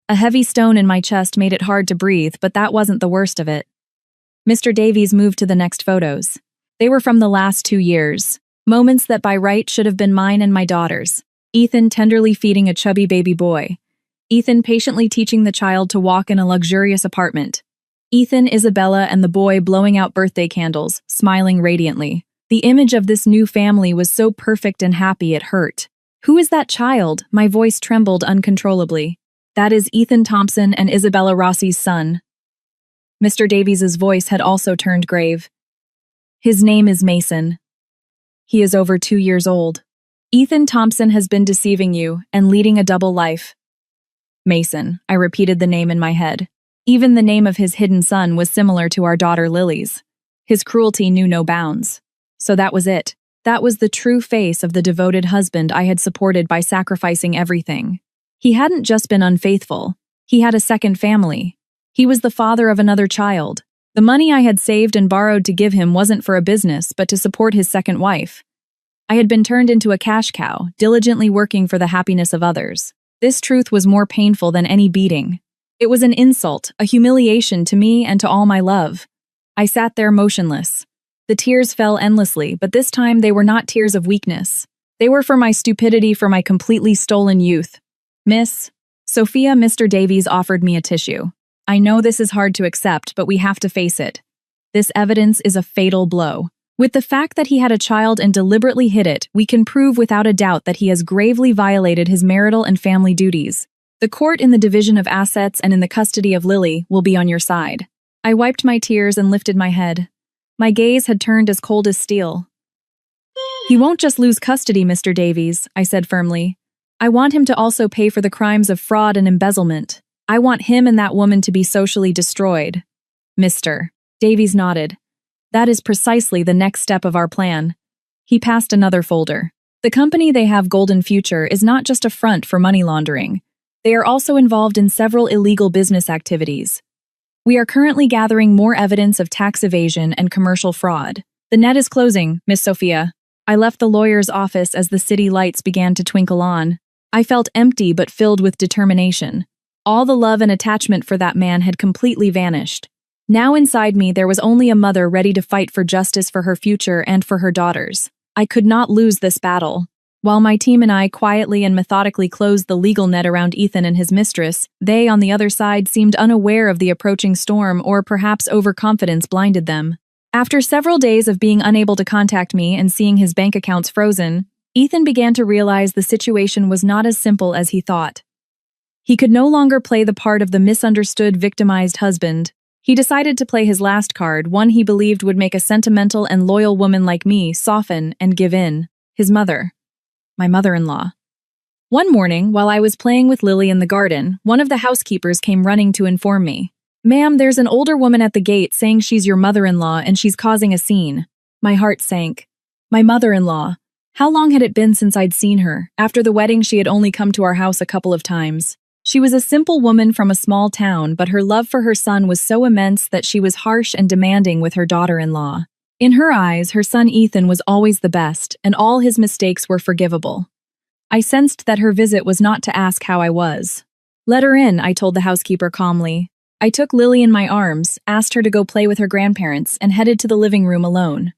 A heavy stone in my chest made it hard to breathe, but that wasn't the worst of it. Mr. Davies moved to the next photos. They were from the last 2 years, moments that by right should have been mine and my daughter's. Ethan tenderly feeding a chubby baby boy. Ethan patiently teaching the child to walk in a luxurious apartment. Ethan, Isabella, and the boy blowing out birthday candles, smiling radiantly. The image of this new family was so perfect and happy it hurt. Who is that child? My voice trembled uncontrollably. That is Ethan Thompson and Isabella Rossi's son. Mr. Davies's voice had also turned grave. His name is Mason. He is over 2 years old. Ethan Thompson has been deceiving you and leading a double life. Mason, I repeated the name in my head. Even the name of his hidden son was similar to our daughter Lily's. His cruelty knew no bounds. So that was it. That was the true face of the devoted husband I had supported by sacrificing everything. He hadn't just been unfaithful. He had a second family. He was the father of another child. The money I had saved and borrowed to give him wasn't for a business, but to support his second wife. I had been turned into a cash cow, diligently working for the happiness of others. This truth was more painful than any beating. It was an insult, a humiliation to me and to all my love. I sat there motionless. The tears fell endlessly, but this time they were not tears of weakness. They were for my stupidity, for my completely stolen youth. Miss Sophia, Mr. Davies offered me a tissue. I know this is hard to accept, but we have to face it. This evidence is a fatal blow. With the fact that he had a child and deliberately hid it, we can prove without a doubt that he has gravely violated his marital and family duties. The court in the division of assets and in the custody of Lily will be on your side. I wiped my tears and lifted my head. My gaze had turned as cold as steel. He won't just lose custody, Mr. Davies, I said firmly. I want him to also pay for the crimes of fraud and embezzlement. I want him and that woman to be socially destroyed. Mr. Davies nodded. That is precisely the next step of our plan. He passed another folder. The company they have, Golden Future, is not just a front for money laundering. They are also involved in several illegal business activities. We are currently gathering more evidence of tax evasion and commercial fraud. The net is closing, Miss Sophia. I left the lawyer's office as the city lights began to twinkle on. I felt empty but filled with determination. All the love and attachment for that man had completely vanished. Now inside me there was only a mother ready to fight for justice for her future and for her daughters. I could not lose this battle. While my team and I quietly and methodically closed the legal net around Ethan and his mistress, they, on the other side, seemed unaware of the approaching storm, or perhaps overconfidence blinded them. After several days of being unable to contact me and seeing his bank accounts frozen, Ethan began to realize the situation was not as simple as he thought. He could no longer play the part of the misunderstood, victimized husband. He decided to play his last card, one he believed would make a sentimental and loyal woman like me soften and give in. His mother. My mother-in-law. One morning, while I was playing with Lily in the garden, one of the housekeepers came running to inform me. Ma'am, there's an older woman at the gate saying she's your mother-in-law and she's causing a scene. My heart sank. My mother-in-law. How long had it been since I'd seen her? After the wedding, she had only come to our house a couple of times. She was a simple woman from a small town, but her love for her son was so immense that she was harsh and demanding with her daughter-in-law. In her eyes, her son Ethan was always the best, and all his mistakes were forgivable. I sensed that her visit was not to ask how I was. Let her in, I told the housekeeper calmly. I took Lily in my arms, asked her to go play with her grandparents, and headed to the living room alone.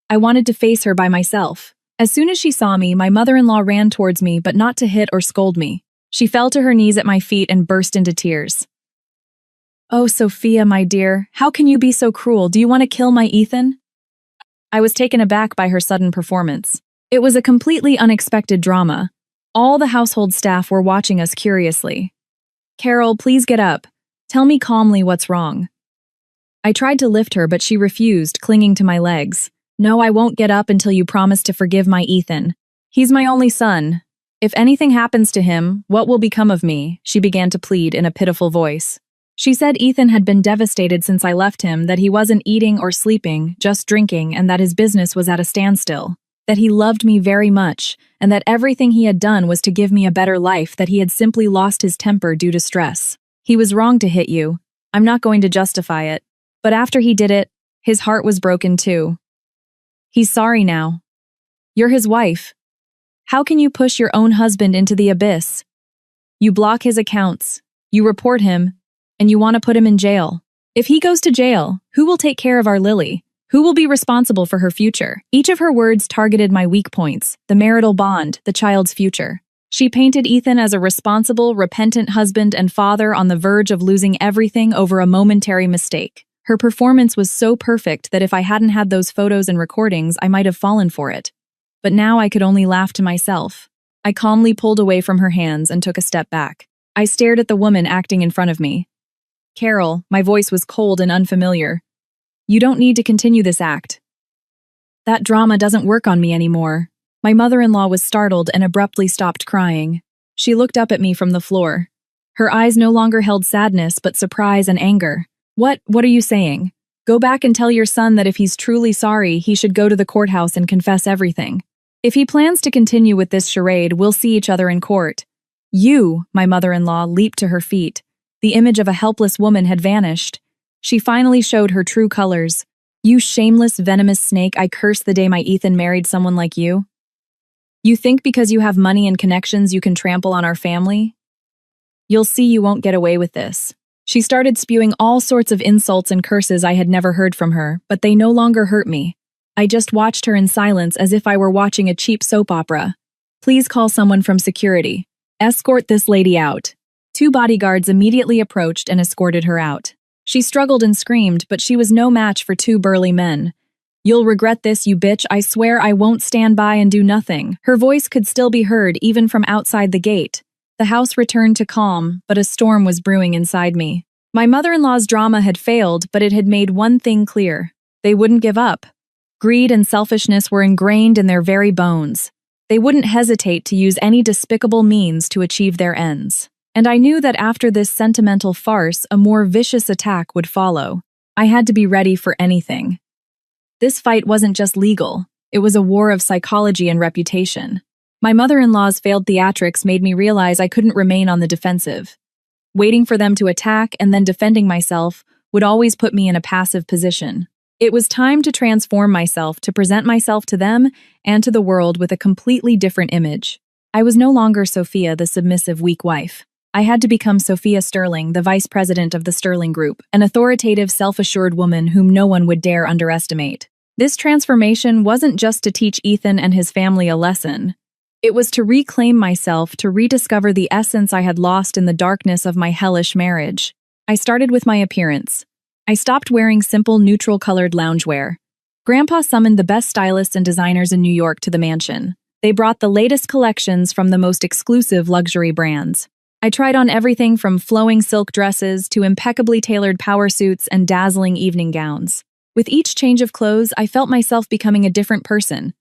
I wanted to face her by myself. As soon as she saw me, my mother-in-law ran towards me, but not to hit or scold me. She fell to her knees at my feet and burst into tears. Oh, Sophia, my dear, how can you be so cruel? Do you want to kill my Ethan? I was taken aback by her sudden performance. It was a completely unexpected drama. All the household staff were watching us curiously. Carol, please get up. Tell me calmly what's wrong. I tried to lift her, but she refused, clinging to my legs. No, I won't get up until you promise to forgive my Ethan. He's my only son. If anything happens to him, what will become of me? She began to plead in a pitiful voice. She said Ethan had been devastated since I left him, that he wasn't eating or sleeping, just drinking, and that his business was at a standstill. That he loved me very much, and that everything he had done was to give me a better life, that he had simply lost his temper due to stress. He was wrong to hit you. I'm not going to justify it. But after he did it, his heart was broken too. He's sorry now. You're his wife. How can you push your own husband into the abyss? You block his accounts, you report him, and you want to put him in jail. If he goes to jail, who will take care of our Lily? Who will be responsible for her future? Each of her words targeted my weak points, the marital bond, the child's future. She painted Ethan as a responsible, repentant husband and father on the verge of losing everything over a momentary mistake. Her performance was so perfect that if I hadn't had those photos and recordings, I might have fallen for it. But now I could only laugh to myself. I calmly pulled away from her hands and took a step back. I stared at the woman acting in front of me. Carol, my voice was cold and unfamiliar. You don't need to continue this act. That drama doesn't work on me anymore. My mother-in-law was startled and abruptly stopped crying. She looked up at me from the floor. Her eyes no longer held sadness but surprise and anger. What are you saying? Go back and tell your son that if he's truly sorry, he should go to the courthouse and confess everything. If he plans to continue with this charade, we'll see each other in court. You, my mother-in-law, leaped to her feet. The image of a helpless woman had vanished. She finally showed her true colors. You shameless, venomous snake, I curse the day my Ethan married someone like you. You think because you have money and connections you can trample on our family? You'll see you won't get away with this. She started spewing all sorts of insults and curses I had never heard from her, but they no longer hurt me. I just watched her in silence as if I were watching a cheap soap opera. Please call someone from security. Escort this lady out. 2 bodyguards immediately approached and escorted her out. She struggled and screamed, but she was no match for 2 burly men. You'll regret this, you bitch. I swear I won't stand by and do nothing. Her voice could still be heard even from outside the gate. The house returned to calm, but a storm was brewing inside me. My mother-in-law's drama had failed, but it had made one thing clear. They wouldn't give up. Greed and selfishness were ingrained in their very bones. They wouldn't hesitate to use any despicable means to achieve their ends. And I knew that after this sentimental farce, a more vicious attack would follow. I had to be ready for anything. This fight wasn't just legal. It was a war of psychology and reputation. My mother-in-law's failed theatrics made me realize I couldn't remain on the defensive. Waiting for them to attack and then defending myself would always put me in a passive position. It was time to transform myself, to present myself to them and to the world with a completely different image. I was no longer Sophia, the submissive, weak wife. I had to become Sophia Sterling, the vice president of the Sterling Group, an authoritative, self-assured woman whom no one would dare underestimate. This transformation wasn't just to teach Ethan and his family a lesson. It was to reclaim myself, to rediscover the essence I had lost in the darkness of my hellish marriage. I started with my appearance. I stopped wearing simple, neutral-colored loungewear. Grandpa summoned the best stylists and designers in New York to the mansion. They brought the latest collections from the most exclusive luxury brands. I tried on everything from flowing silk dresses to impeccably tailored power suits and dazzling evening gowns. With each change of clothes, I felt myself becoming a different person.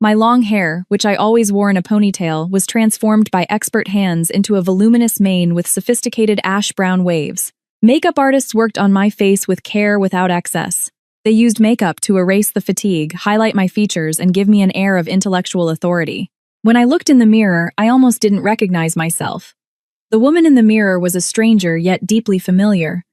My long hair, which I always wore in a ponytail, was transformed by expert hands into a voluminous mane with sophisticated ash-brown waves. Makeup artists worked on my face with care without excess. They used makeup to erase the fatigue, highlight my features, and give me an air of intellectual authority. When I looked in the mirror, I almost didn't recognize myself. The woman in the mirror was a stranger yet deeply familiar.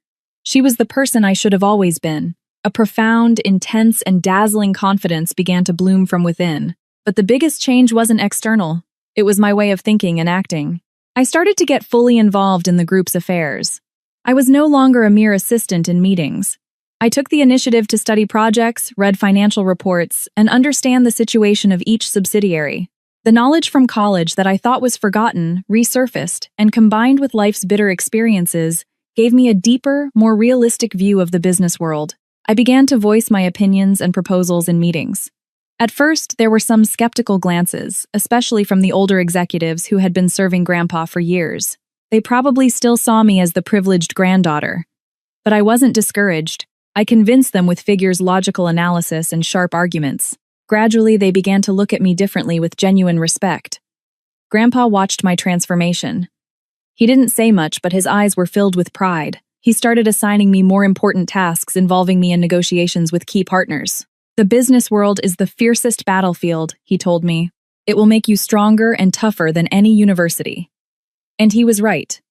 She was the person I should have always been. A profound, intense, and dazzling confidence began to bloom from within. But the biggest change wasn't external. It was my way of thinking and acting. I started to get fully involved in the group's affairs. I was no longer a mere assistant in meetings. I took the initiative to study projects, read financial reports, and understand the situation of each subsidiary. The knowledge from college that I thought was forgotten resurfaced, and combined with life's bitter experiences, gave me a deeper, more realistic view of the business world. I began to voice my opinions and proposals in meetings. At first, there were some skeptical glances, especially from the older executives who had been serving Grandpa for years. They probably still saw me as the privileged granddaughter. But I wasn't discouraged. I convinced them with figures, logical analysis, and sharp arguments. Gradually, they began to look at me differently with genuine respect. Grandpa watched my transformation. He didn't say much, but his eyes were filled with pride. He started assigning me more important tasks involving me in negotiations with key partners. The business world is the fiercest battlefield, he told me. It will make you stronger and tougher than any university. And he was right.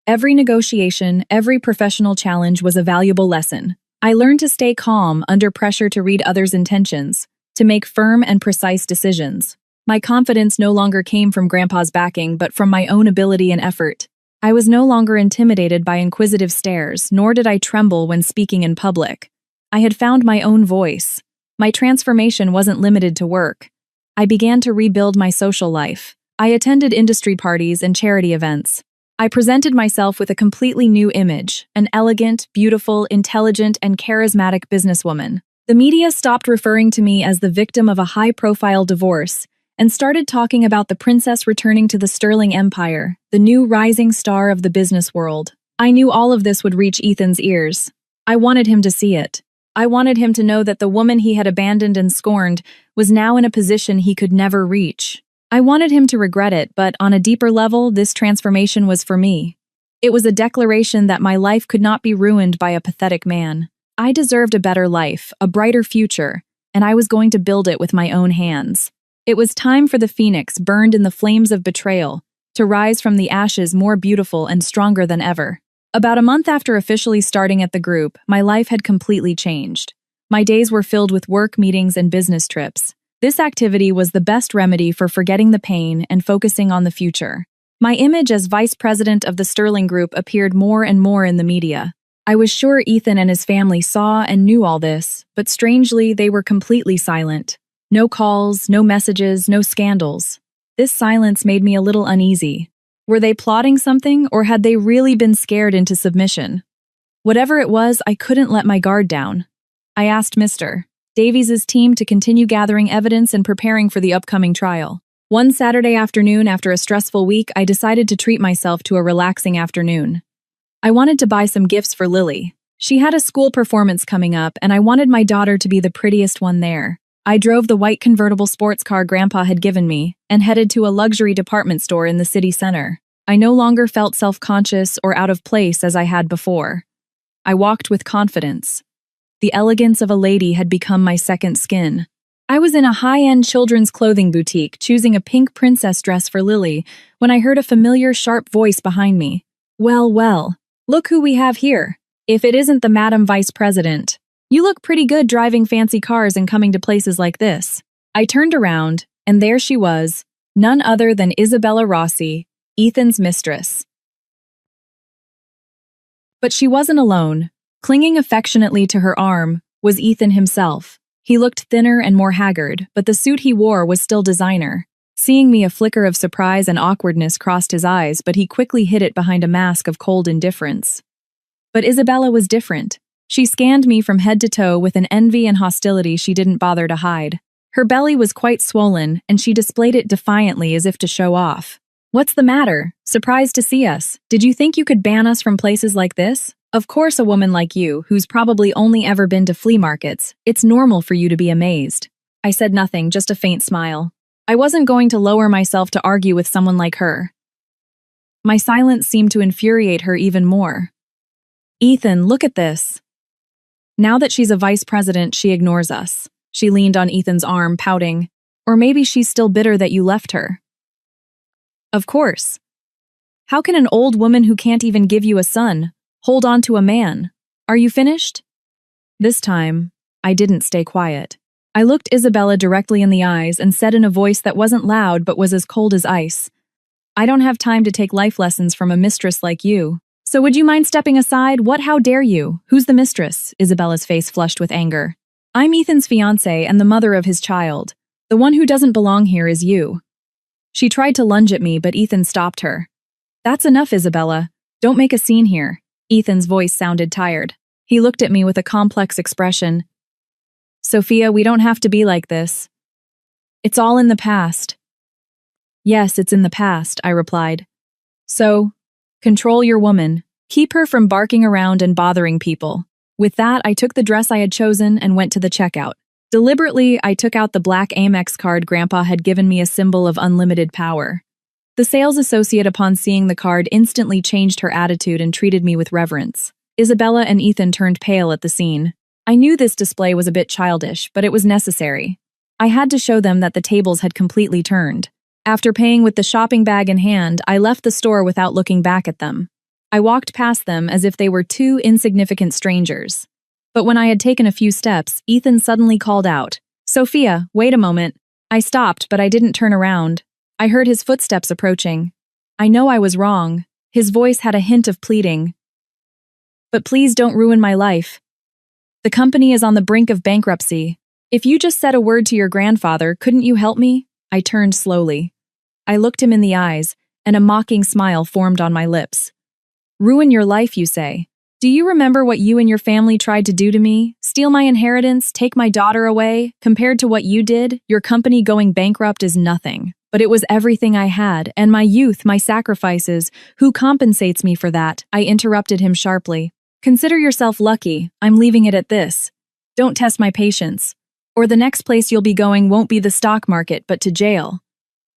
Every negotiation, every professional challenge was a valuable lesson. I learned to stay calm under pressure, to read others' intentions, to make firm and precise decisions. My confidence no longer came from Grandpa's backing, but from my own ability and effort. I was no longer intimidated by inquisitive stares, nor did I tremble when speaking in public. I had found my own voice. My transformation wasn't limited to work. I began to rebuild my social life. I attended industry parties and charity events. I presented myself with a completely new image, an elegant, beautiful, intelligent, and charismatic businesswoman. The media stopped referring to me as the victim of a high-profile divorce and started talking about the princess returning to the Sterling Empire, the new rising star of the business world. I knew all of this would reach Ethan's ears. I wanted him to see it. I wanted him to know that the woman he had abandoned and scorned was now in a position he could never reach. I wanted him to regret it, but on a deeper level, this transformation was for me. It was a declaration that my life could not be ruined by a pathetic man. I deserved a better life, a brighter future, and I was going to build it with my own hands. It was time for the phoenix, burned in the flames of betrayal, to rise from the ashes more beautiful and stronger than ever. About a month after officially starting at the group, my life had completely changed. My days were filled with work, meetings, and business trips. This activity was the best remedy for forgetting the pain and focusing on the future. My image as vice president of the Sterling Group appeared more and more in the media. I was sure Ethan and his family saw and knew all this, but strangely, they were completely silent. No calls, no messages, no scandals. This silence made me a little uneasy. Were they plotting something, or had they really been scared into submission? Whatever it was, I couldn't let my guard down. I asked Mr. Davies' team to continue gathering evidence and preparing for the upcoming trial. One Saturday afternoon, after a stressful week, I decided to treat myself to a relaxing afternoon. I wanted to buy some gifts for Lily. She had a school performance coming up, and I wanted my daughter to be the prettiest one there. I drove the white convertible sports car Grandpa had given me and headed to a luxury department store in the city center. I no longer felt self-conscious or out of place as I had before. I walked with confidence. The elegance of a lady had become my second skin. I was in a high-end children's clothing boutique choosing a pink princess dress for Lily when I heard a familiar, sharp voice behind me. Well, well, look who we have here. If it isn't the Madam Vice President. You look pretty good driving fancy cars and coming to places like this. I turned around, and there she was, none other than Isabella Rossi, Ethan's mistress. But she wasn't alone. Clinging affectionately to her arm was Ethan himself. He looked thinner and more haggard, but the suit he wore was still designer. Seeing me, a flicker of surprise and awkwardness crossed his eyes, but he quickly hid it behind a mask of cold indifference. But Isabella was different. She scanned me from head to toe with an envy and hostility she didn't bother to hide. Her belly was quite swollen, and she displayed it defiantly as if to show off. What's the matter? Surprised to see us? Did you think you could ban us from places like this? Of course, a woman like you, who's probably only ever been to flea markets, it's normal for you to be amazed. I said nothing, just a faint smile. I wasn't going to lower myself to argue with someone like her. My silence seemed to infuriate her even more. Ethan, look at this. Now that she's a vice president, she ignores us. She leaned on Ethan's arm, pouting. Or maybe she's still bitter that you left her. Of course. How can an old woman who can't even give you a son hold on to a man? Are you finished? This time, I didn't stay quiet. I looked Isabella directly in the eyes and said in a voice that wasn't loud but was as cold as ice, I don't have time to take life lessons from a mistress like you. So would you mind stepping aside? What? How dare you? Who's the mistress? Isabella's face flushed with anger. I'm Ethan's fiancée and the mother of his child. The one who doesn't belong here is you. She tried to lunge at me, but Ethan stopped her. That's enough, Isabella. Don't make a scene here. Ethan's voice sounded tired. He looked at me with a complex expression. Sophia, we don't have to be like this. It's all in the past. Yes, it's in the past, I replied. So, control your woman. Keep her from barking around and bothering people. With that, I took the dress I had chosen and went to the checkout. Deliberately, I took out the black Amex card Grandpa had given me, a symbol of unlimited power. The sales associate, upon seeing the card, instantly changed her attitude and treated me with reverence. Isabella and Ethan turned pale at the scene. I knew this display was a bit childish, but it was necessary. I had to show them that the tables had completely turned. After paying with the shopping bag in hand, I left the store without looking back at them. I walked past them as if they were two insignificant strangers. But when I had taken a few steps, Ethan suddenly called out, "Sophia, wait a moment." I stopped, but I didn't turn around. I heard his footsteps approaching. I know I was wrong. His voice had a hint of pleading. "But please don't ruin my life. The company is on the brink of bankruptcy. If you just said a word to your grandfather, couldn't you help me?" I turned slowly. I looked him in the eyes, and a mocking smile formed on my lips. "Ruin your life, you say? Do you remember what you and your family tried to do to me? Steal my inheritance, take my daughter away? Compared to what you did, your company going bankrupt is nothing. But it was everything I had, and my youth, my sacrifices. Who compensates me for that?" I interrupted him sharply. "Consider yourself lucky. I'm leaving it at this. Don't test my patience. Or the next place you'll be going won't be the stock market, but to jail."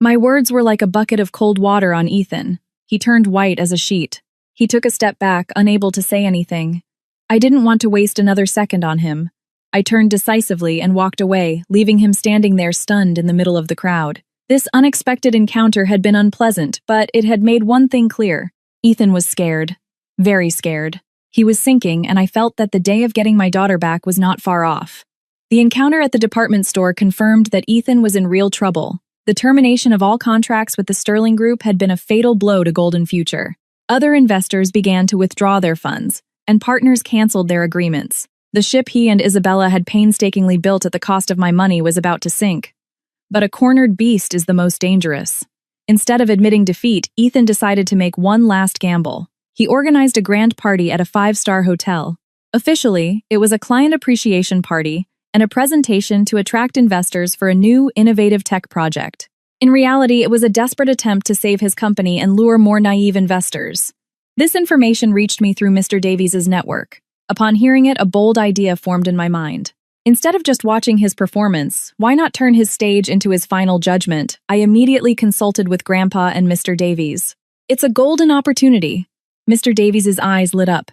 My words were like a bucket of cold water on Ethan. He turned white as a sheet. He took a step back, unable to say anything. I didn't want to waste another second on him. I turned decisively and walked away, leaving him standing there stunned in the middle of the crowd. This unexpected encounter had been unpleasant, but it had made one thing clear. Ethan was scared. Very scared. He was sinking, and I felt that the day of getting my daughter back was not far off. The encounter at the department store confirmed that Ethan was in real trouble. The termination of all contracts with the Sterling Group had been a fatal blow to Golden Future. Other investors began to withdraw their funds, and partners canceled their agreements. The ship he and Isabella had painstakingly built at the cost of my money was about to sink. But a cornered beast is the most dangerous. Instead of admitting defeat, Ethan decided to make one last gamble. He organized a grand party at a 5-star hotel. Officially, it was a client appreciation party and a presentation to attract investors for a new, innovative tech project. In reality, it was a desperate attempt to save his company and lure more naive investors. This information reached me through Mr. Davies's network. Upon hearing it, a bold idea formed in my mind. Instead of just watching his performance, why not turn his stage into his final judgment? I immediately consulted with Grandpa and Mr. Davies. "It's a golden opportunity." Mr. Davies's eyes lit up.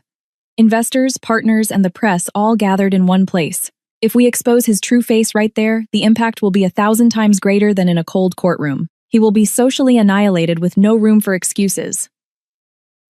"Investors, partners, and the press all gathered in one place. If we expose his true face right there, the impact will be 1,000 times greater than in a cold courtroom. He will be socially annihilated with no room for excuses."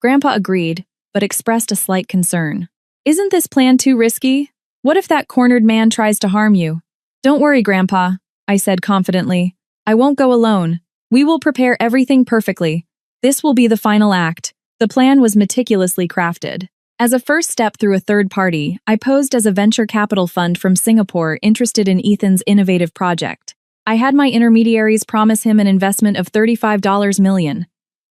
Grandpa agreed, but expressed a slight concern. "Isn't this plan too risky? What if that cornered man tries to harm you?" "Don't worry, Grandpa," I said confidently. "I won't go alone. We will prepare everything perfectly. This will be the final act." The plan was meticulously crafted. As a first step through a third party, I posed as a venture capital fund from Singapore interested in Ethan's innovative project. I had my intermediaries promise him an investment of $35 million.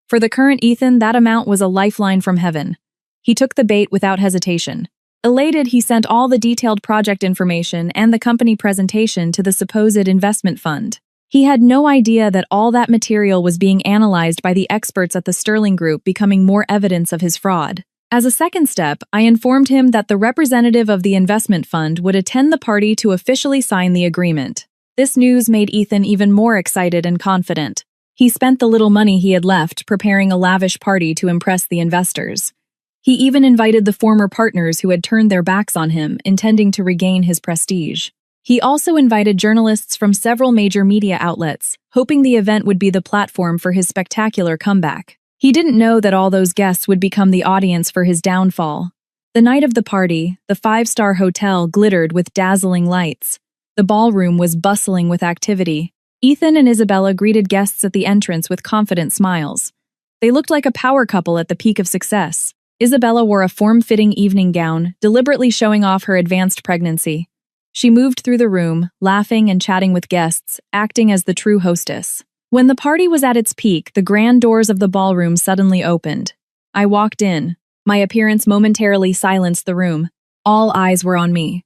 For the current Ethan, that amount was a lifeline from heaven. He took the bait without hesitation. Elated, he sent all the detailed project information and the company presentation to the supposed investment fund. He had no idea that all that material was being analyzed by the experts at the Sterling Group, becoming more evidence of his fraud. As a second step, I informed him that the representative of the investment fund would attend the party to officially sign the agreement. This news made Ethan even more excited and confident. He spent the little money he had left preparing a lavish party to impress the investors. He even invited the former partners who had turned their backs on him, intending to regain his prestige. He also invited journalists from several major media outlets, hoping the event would be the platform for his spectacular comeback. He didn't know that all those guests would become the audience for his downfall. The night of the party, the 5-star hotel glittered with dazzling lights. The ballroom was bustling with activity. Ethan and Isabella greeted guests at the entrance with confident smiles. They looked like a power couple at the peak of success. Isabella wore a form-fitting evening gown, deliberately showing off her advanced pregnancy. She moved through the room, laughing and chatting with guests, acting as the true hostess. When the party was at its peak, the grand doors of the ballroom suddenly opened. I walked in. My appearance momentarily silenced the room. All eyes were on me.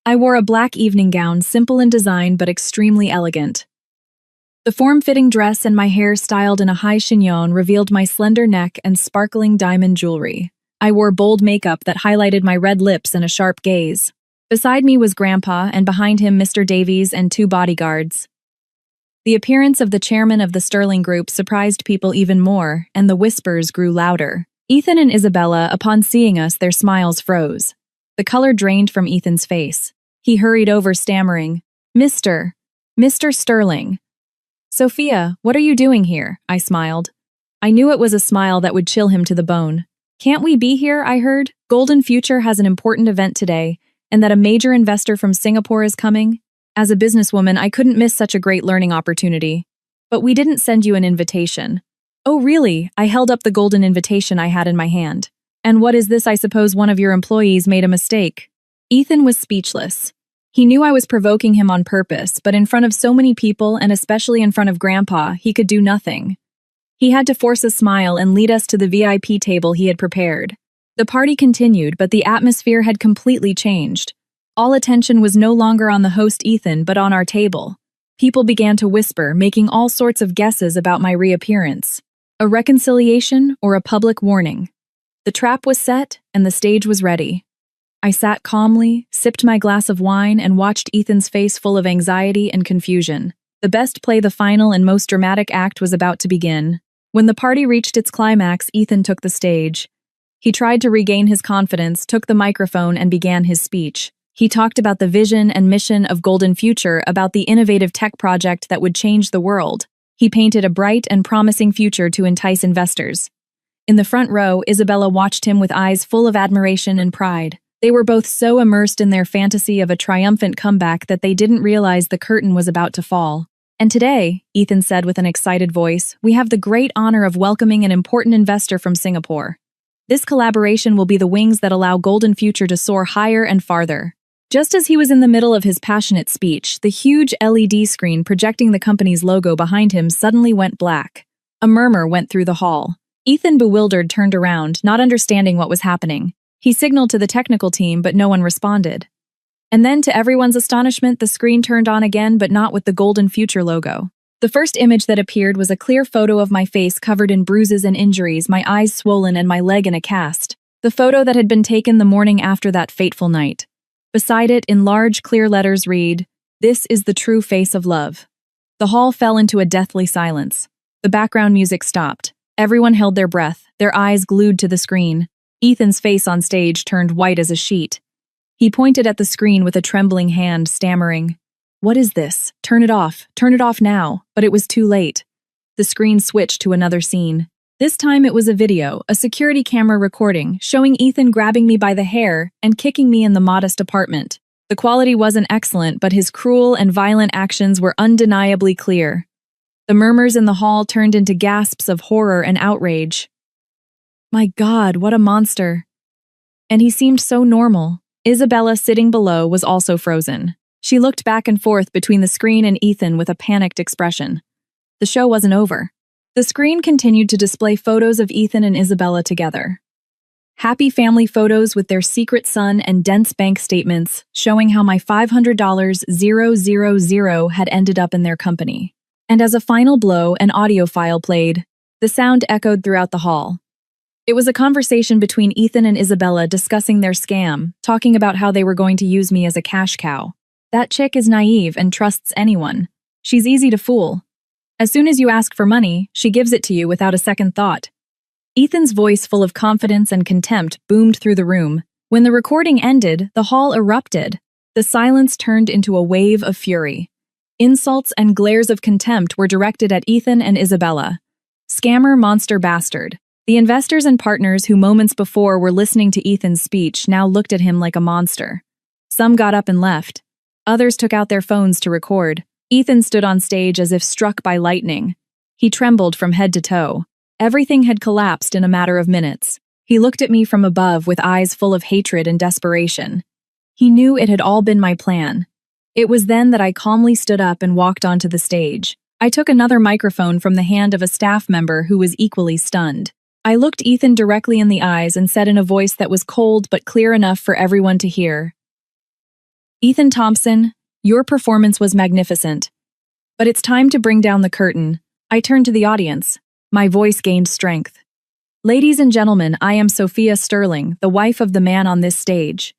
I wore a black evening gown, simple in design but extremely elegant. The form-fitting dress and my hair styled in a high chignon revealed my slender neck and sparkling diamond jewelry. I wore bold makeup that highlighted my red lips and a sharp gaze. Beside me was Grandpa, and behind him Mr. Davies and 2 bodyguards. The appearance of the chairman of the Sterling Group surprised people even more, and the whispers grew louder. Ethan and Isabella, upon seeing us, their smiles froze. The color drained from Ethan's face. He hurried over, stammering, Mr. Sterling. Sophia, what are you doing here? I smiled. I knew it was a smile that would chill him to the bone. Can't we be here, I heard? Golden Future has an important event today, and that a major investor from Singapore is coming. As a businesswoman, I couldn't miss such a great learning opportunity. But we didn't send you an invitation. Oh, really? I held up the golden invitation I had in my hand. And what is this? I suppose one of your employees made a mistake. Ethan was speechless. He knew I was provoking him on purpose, but in front of so many people, and especially in front of Grandpa, he could do nothing. He had to force a smile and lead us to the VIP table he had prepared. The party continued, but the atmosphere had completely changed. All attention was no longer on the host Ethan, but on our table. People began to whisper, making all sorts of guesses about my reappearance. A reconciliation or a public warning. The trap was set, and the stage was ready. I sat calmly, sipped my glass of wine, and watched Ethan's face full of anxiety and confusion. The best play, the final and most dramatic act, was about to begin. When the party reached its climax, Ethan took the stage. He tried to regain his confidence, took the microphone, and began his speech. He talked about the vision and mission of Golden Future, about the innovative tech project that would change the world. He painted a bright and promising future to entice investors. In the front row, Isabella watched him with eyes full of admiration and pride. They were both so immersed in their fantasy of a triumphant comeback that they didn't realize the curtain was about to fall. And today, Ethan said with an excited voice, we have the great honor of welcoming an important investor from Singapore. This collaboration will be the wings that allow Golden Future to soar higher and farther. Just as he was in the middle of his passionate speech, the huge LED screen projecting the company's logo behind him suddenly went black. A murmur went through the hall. Ethan, bewildered, turned around, not understanding what was happening. He signaled to the technical team, but no one responded. And then, to everyone's astonishment, the screen turned on again, but not with the Golden Future logo. The first image that appeared was a clear photo of my face covered in bruises and injuries, my eyes swollen and my leg in a cast. The photo that had been taken the morning after that fateful night. Beside it, in large, clear letters, read, "This is the true face of love." The hall fell into a deathly silence. The background music stopped. Everyone held their breath, their eyes glued to the screen. Ethan's face on stage turned white as a sheet. He pointed at the screen with a trembling hand, stammering, "What is this? Turn it off now." But it was too late. The screen switched to another scene. This time it was a video, a security camera recording, showing Ethan grabbing me by the hair and kicking me in the modest apartment. The quality wasn't excellent, but his cruel and violent actions were undeniably clear. The murmurs in the hall turned into gasps of horror and outrage. My God, what a monster. And he seemed so normal. Isabella, sitting below, was also frozen. She looked back and forth between the screen and Ethan with a panicked expression. The show wasn't over. The screen continued to display photos of Ethan and Isabella together. Happy family photos with their secret son and dense bank statements showing how my $500,000 had ended up in their company. And as a final blow, an audio file played. The sound echoed throughout the hall. It was a conversation between Ethan and Isabella discussing their scam, talking about how they were going to use me as a cash cow. That chick is naive and trusts anyone. She's easy to fool. As soon as you ask for money, she gives it to you without a second thought. Ethan's voice, full of confidence and contempt, boomed through the room. When the recording ended, the hall erupted. The silence turned into a wave of fury. Insults and glares of contempt were directed at Ethan and Isabella. Scammer, monster, bastard. The investors and partners who moments before were listening to Ethan's speech now looked at him like a monster. Some got up and left. Others took out their phones to record. Ethan stood on stage as if struck by lightning. He trembled from head to toe. Everything had collapsed in a matter of minutes. He looked at me from above with eyes full of hatred and desperation. He knew it had all been my plan. It was then that I calmly stood up and walked onto the stage. I took another microphone from the hand of a staff member who was equally stunned. I looked Ethan directly in the eyes and said in a voice that was cold but clear enough for everyone to hear, "Ethan Thompson, your performance was magnificent. But it's time to bring down the curtain." I turned to the audience. My voice gained strength. Ladies and gentlemen, I am Sophia Sterling, the wife of the man on this stage.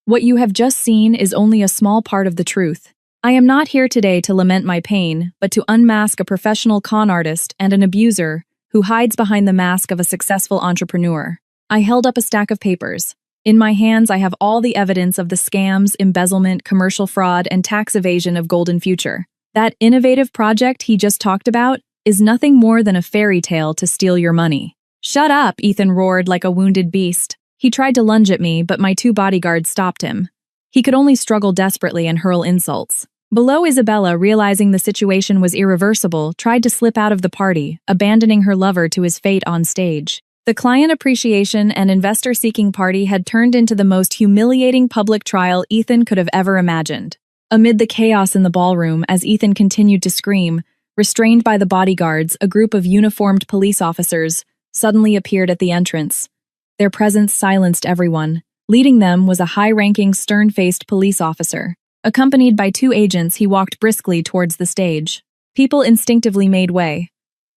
What you have just seen is only a small part of the truth. I am not here today to lament my pain, but to unmask a professional con artist and an abuser who hides behind the mask of a successful entrepreneur. I held up a stack of papers. In my hands, I have all the evidence of the scams, embezzlement, commercial fraud, and tax evasion of Golden Future. That innovative project he just talked about is nothing more than a fairy tale to steal your money. Shut up, Ethan roared like a wounded beast. He tried to lunge at me, but my two bodyguards stopped him. He could only struggle desperately and hurl insults. Below, Isabella, realizing the situation was irreversible, tried to slip out of the party, abandoning her lover to his fate on stage. The client appreciation and investor-seeking party had turned into the most humiliating public trial Ethan could have ever imagined. Amid the chaos in the ballroom, as Ethan continued to scream, restrained by the bodyguards, a group of uniformed police officers suddenly appeared at the entrance. Their presence silenced everyone. Leading them was a high-ranking, stern-faced police officer. Accompanied by two agents, he walked briskly towards the stage. People instinctively made way.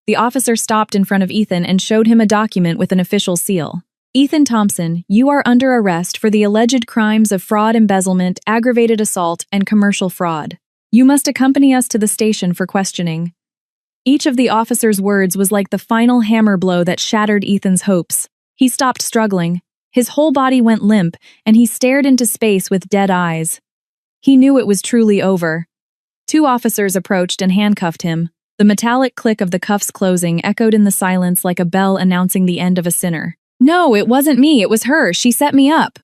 The officer stopped in front of Ethan and showed him a document with an official seal. Ethan Thompson, you are under arrest for the alleged crimes of fraud, embezzlement, aggravated assault, and commercial fraud. You must accompany us to the station for questioning. Each of the officer's words was like the final hammer blow that shattered Ethan's hopes. He stopped struggling. His whole body went limp, and he stared into space with dead eyes. He knew it was truly over. Two officers approached and handcuffed him. The metallic click of the cuffs closing echoed in the silence like a bell announcing the end of a sinner. No, it wasn't me, it was her. She set me up.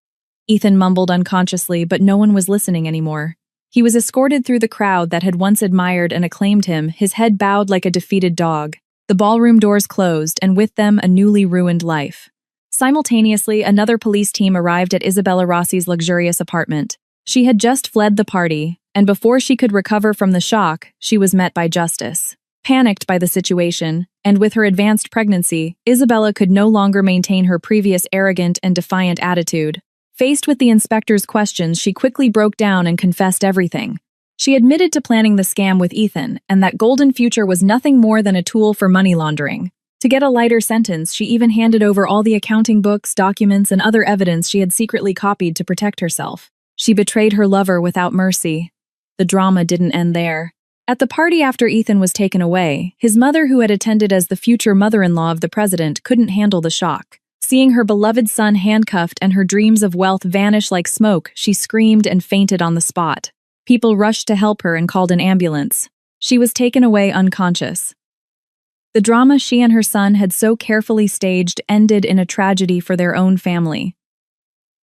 Ethan mumbled unconsciously, but no one was listening anymore. He was escorted through the crowd that had once admired and acclaimed him, his head bowed like a defeated dog. The ballroom doors closed, and with them a newly ruined life. Simultaneously, another police team arrived at Isabella Rossi's luxurious apartment. She had just fled the party, and before she could recover from the shock, she was met by justice. Panicked by the situation, and with her advanced pregnancy, Isabella could no longer maintain her previous arrogant and defiant attitude. Faced with the inspector's questions, she quickly broke down and confessed everything. She admitted to planning the scam with Ethan, and that Golden Future was nothing more than a tool for money laundering. To get a lighter sentence, she even handed over all the accounting books, documents, and other evidence she had secretly copied to protect herself. She betrayed her lover without mercy. The drama didn't end there. At the party after Ethan was taken away, his mother, who had attended as the future mother-in-law of the president, couldn't handle the shock. Seeing her beloved son handcuffed and her dreams of wealth vanish like smoke, she screamed and fainted on the spot. People rushed to help her and called an ambulance. She was taken away unconscious. The drama she and her son had so carefully staged ended in a tragedy for their own family.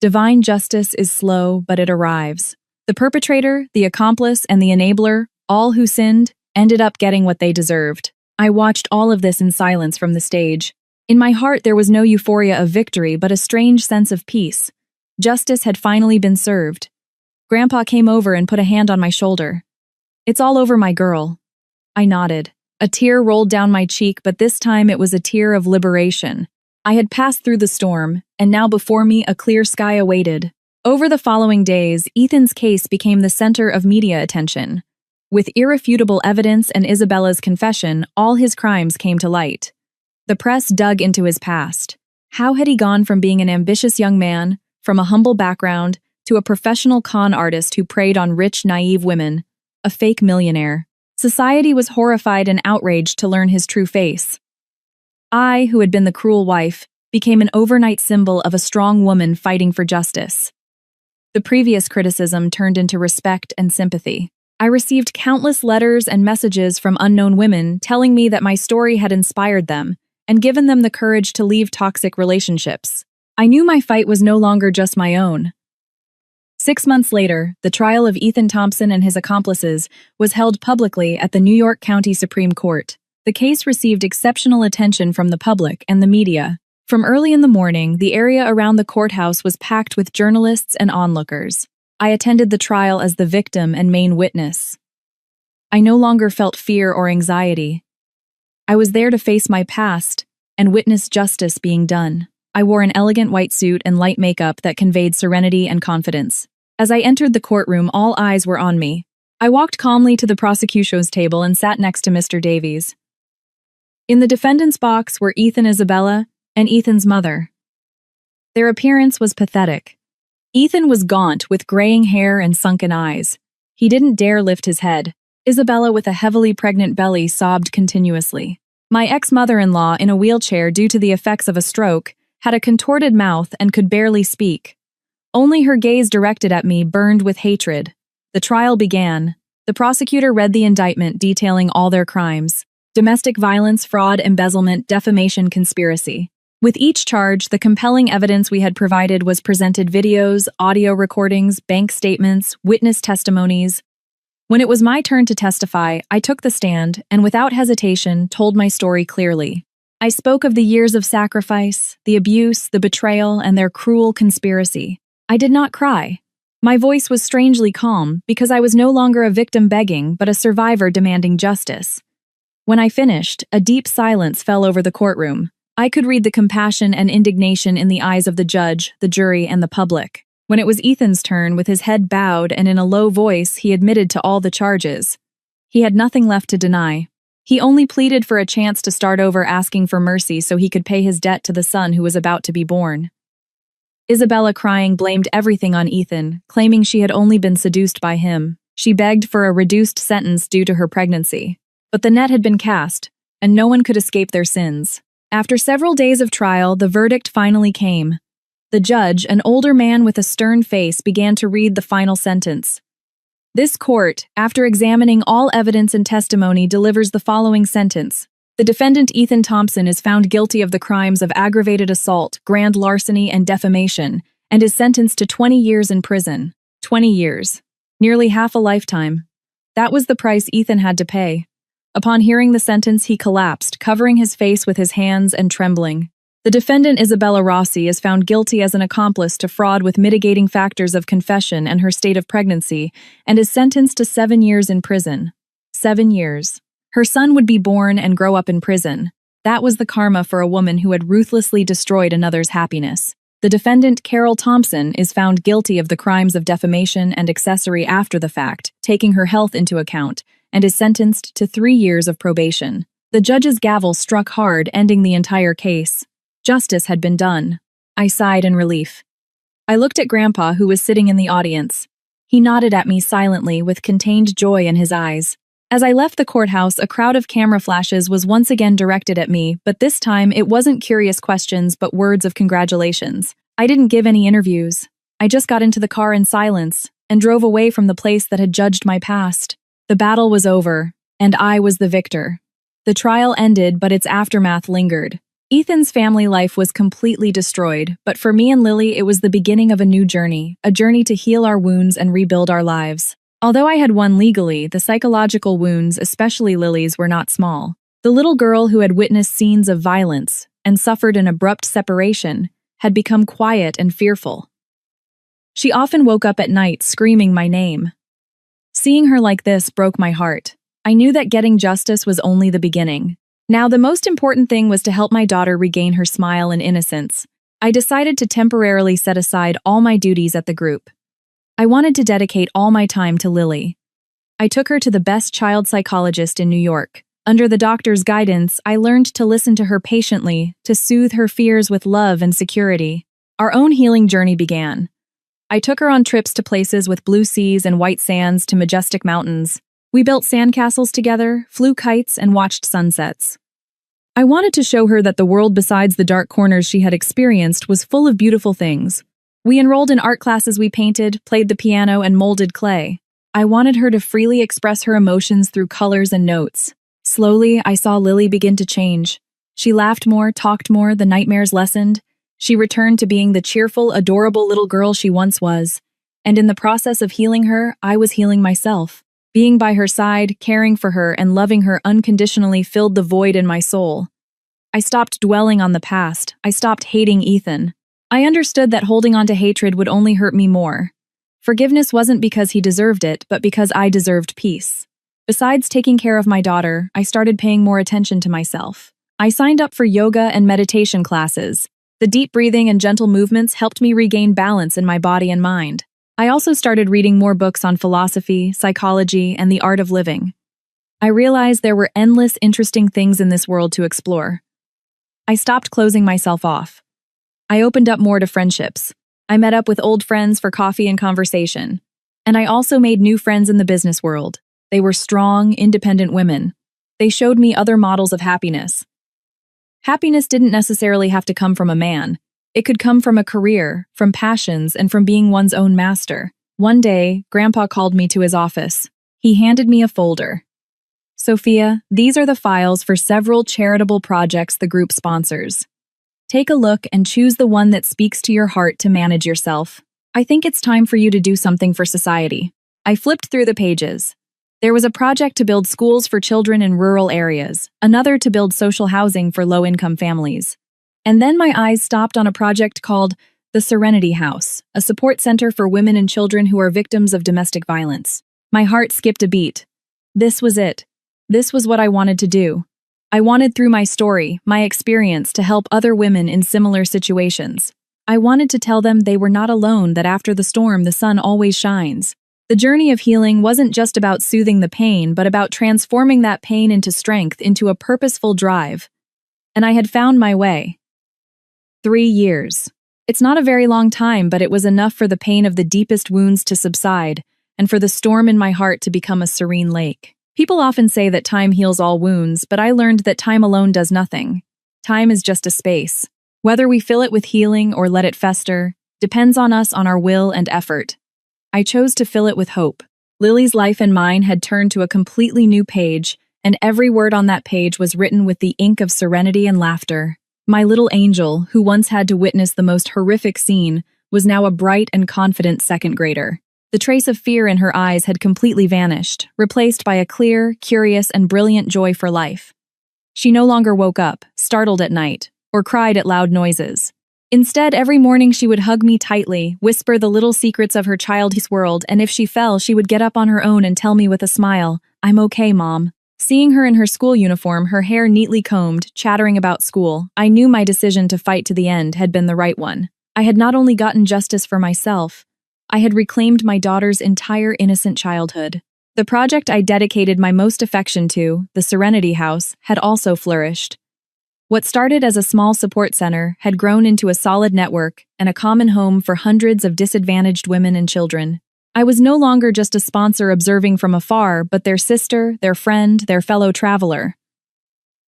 Divine justice is slow, but it arrives. The perpetrator, the accomplice, and the enabler, all who sinned, ended up getting what they deserved. I watched all of this in silence from the stage. In my heart, there was no euphoria of victory, but a strange sense of peace. Justice had finally been served. Grandpa came over and put a hand on my shoulder. It's all over, my girl. I nodded. A tear rolled down my cheek, but this time it was a tear of liberation. I had passed through the storm, and now before me a clear sky awaited. Over the following days, Ethan's case became the center of media attention. With irrefutable evidence and Isabella's confession, all his crimes came to light. The press dug into his past. How had he gone from being an ambitious young man, from a humble background, to a professional con artist who preyed on rich, naive women, a fake millionaire? Society was horrified and outraged to learn his true face. I, who had been the cruel wife, became an overnight symbol of a strong woman fighting for justice. The previous criticism turned into respect and sympathy. I received countless letters and messages from unknown women telling me that my story had inspired them and given them the courage to leave toxic relationships. I knew my fight was no longer just my own. 6 months later, the trial of Ethan Thompson and his accomplices was held publicly at the New York County Supreme Court. The case received exceptional attention from the public and the media. From early in the morning, the area around the courthouse was packed with journalists and onlookers. I attended the trial as the victim and main witness. I no longer felt fear or anxiety. I was there to face my past and witness justice being done. I wore an elegant white suit and light makeup that conveyed serenity and confidence. As I entered the courtroom, all eyes were on me. I walked calmly to the prosecution's table and sat next to Mr. Davies. In the defendant's box were Ethan, Isabella, and Ethan's mother. Their appearance was pathetic. Ethan was gaunt, with graying hair and sunken eyes. He didn't dare lift his head. Isabella, with a heavily pregnant belly, sobbed continuously. My ex-mother-in-law, in a wheelchair due to the effects of a stroke, had a contorted mouth and could barely speak. Only her gaze directed at me burned with hatred. The trial began. The prosecutor read the indictment detailing all their crimes: domestic violence, fraud, embezzlement, defamation, conspiracy. With each charge, the compelling evidence we had provided was presented: videos, audio recordings, bank statements, witness testimonies. When it was my turn to testify, I took the stand and without hesitation told my story clearly. I spoke of the years of sacrifice, the abuse, the betrayal, and their cruel conspiracy. I did not cry. My voice was strangely calm because I was no longer a victim begging, but a survivor demanding justice. When I finished, a deep silence fell over the courtroom. I could read the compassion and indignation in the eyes of the judge, the jury, and the public. When it was Ethan's turn, with his head bowed and in a low voice, he admitted to all the charges. He had nothing left to deny. He only pleaded for a chance to start over, asking for mercy so he could pay his debt to the son who was about to be born. Isabella, crying, blamed everything on Ethan, claiming she had only been seduced by him. She begged for a reduced sentence due to her pregnancy. But the net had been cast, and no one could escape their sins. After several days of trial, the verdict finally came. The judge, an older man with a stern face, began to read the final sentence. This court, after examining all evidence and testimony, delivers the following sentence. The defendant, Ethan Thompson, is found guilty of the crimes of aggravated assault, grand larceny, and defamation, and is sentenced to 20 years in prison. 20 years. Nearly half a lifetime. That was the price Ethan had to pay. Upon hearing the sentence, he collapsed, covering his face with his hands and trembling. The defendant, Isabella Rossi, is found guilty as an accomplice to fraud with mitigating factors of confession and her state of pregnancy, and is sentenced to 7 years in prison. 7 years. Her son would be born and grow up in prison. That was the karma for a woman who had ruthlessly destroyed another's happiness. The defendant, Carol Thompson, is found guilty of the crimes of defamation and accessory after the fact, taking her health into account, and is sentenced to 3 years of probation. The judge's gavel struck hard, ending the entire case. Justice had been done. I sighed in relief. I looked at Grandpa, who was sitting in the audience. He nodded at me silently, with contained joy in his eyes. As I left the courthouse, a crowd of camera flashes was once again directed at me, but this time it wasn't curious questions but words of congratulations. I didn't give any interviews. I just got into the car in silence and drove away from the place that had judged my past. The battle was over, and I was the victor. The trial ended, but its aftermath lingered. Ethan's family life was completely destroyed, but for me and Lily, it was the beginning of a new journey, a journey to heal our wounds and rebuild our lives. Although I had won legally, the psychological wounds, especially Lily's, were not small. The little girl who had witnessed scenes of violence and suffered an abrupt separation had become quiet and fearful. She often woke up at night screaming my name. Seeing her like this broke my heart. I knew that getting justice was only the beginning. Now, the most important thing was to help my daughter regain her smile and innocence. I decided to temporarily set aside all my duties at the group. I wanted to dedicate all my time to Lily. I took her to the best child psychologist in New York. Under the doctor's guidance, I learned to listen to her patiently, to soothe her fears with love and security. Our own healing journey began. I took her on trips to places with blue seas and white sands, to majestic mountains. We built sandcastles together, flew kites, and watched sunsets. I wanted to show her that the world besides the dark corners she had experienced was full of beautiful things. We enrolled in art classes, we painted, played the piano, and molded clay. I wanted her to freely express her emotions through colors and notes. Slowly, I saw Lily begin to change. She laughed more, talked more, the nightmares lessened. She returned to being the cheerful, adorable little girl she once was. And in the process of healing her, I was healing myself. Being by her side, caring for her, and loving her unconditionally filled the void in my soul. I stopped dwelling on the past. I stopped hating Ethan. I understood that holding on to hatred would only hurt me more. Forgiveness wasn't because he deserved it, but because I deserved peace. Besides taking care of my daughter, I started paying more attention to myself. I signed up for yoga and meditation classes. The deep breathing and gentle movements helped me regain balance in my body and mind. I also started reading more books on philosophy, psychology, and the art of living. I realized there were endless interesting things in this world to explore. I stopped closing myself off. I opened up more to friendships. I met up with old friends for coffee and conversation. And I also made new friends in the business world. They were strong, independent women. They showed me other models of happiness. Happiness didn't necessarily have to come from a man. It could come from a career, from passions, and from being one's own master. One day, Grandpa called me to his office. He handed me a folder. Sophia, these are the files for several charitable projects the group sponsors. Take a look and choose the one that speaks to your heart to manage yourself. I think it's time for you to do something for society. I flipped through the pages. There was a project to build schools for children in rural areas, another to build social housing for low-income families. And then my eyes stopped on a project called the Serenity House, a support center for women and children who are victims of domestic violence. My heart skipped a beat. This was it. This was what I wanted to do. I wanted, through my story, my experience, to help other women in similar situations. I wanted to tell them they were not alone, that after the storm, the sun always shines. The journey of healing wasn't just about soothing the pain, but about transforming that pain into strength, into a purposeful drive. And I had found my way. 3 years. It's not a very long time, but it was enough for the pain of the deepest wounds to subside, and for the storm in my heart to become a serene lake. People often say that time heals all wounds, but I learned that time alone does nothing. Time is just a space. Whether we fill it with healing or let it fester, depends on us, on our will and effort. I chose to fill it with hope. Lily's life and mine had turned to a completely new page, and every word on that page was written with the ink of serenity and laughter. My little angel, who once had to witness the most horrific scene, was now a bright and confident second grader. The trace of fear in her eyes had completely vanished, replaced by a clear, curious, and brilliant joy for life. She no longer woke up, startled at night, or cried at loud noises. Instead, every morning she would hug me tightly, whisper the little secrets of her child's world, and if she fell, she would get up on her own and tell me with a smile, "I'm okay, Mom." Seeing her in her school uniform, her hair neatly combed, chattering about school, I knew my decision to fight to the end had been the right one. I had not only gotten justice for myself, I had reclaimed my daughter's entire innocent childhood. The project I dedicated my most affection to, the Serenity House, had also flourished. What started as a small support center had grown into a solid network and a common home for hundreds of disadvantaged women and children. I was no longer just a sponsor observing from afar, but their sister, their friend, their fellow traveler.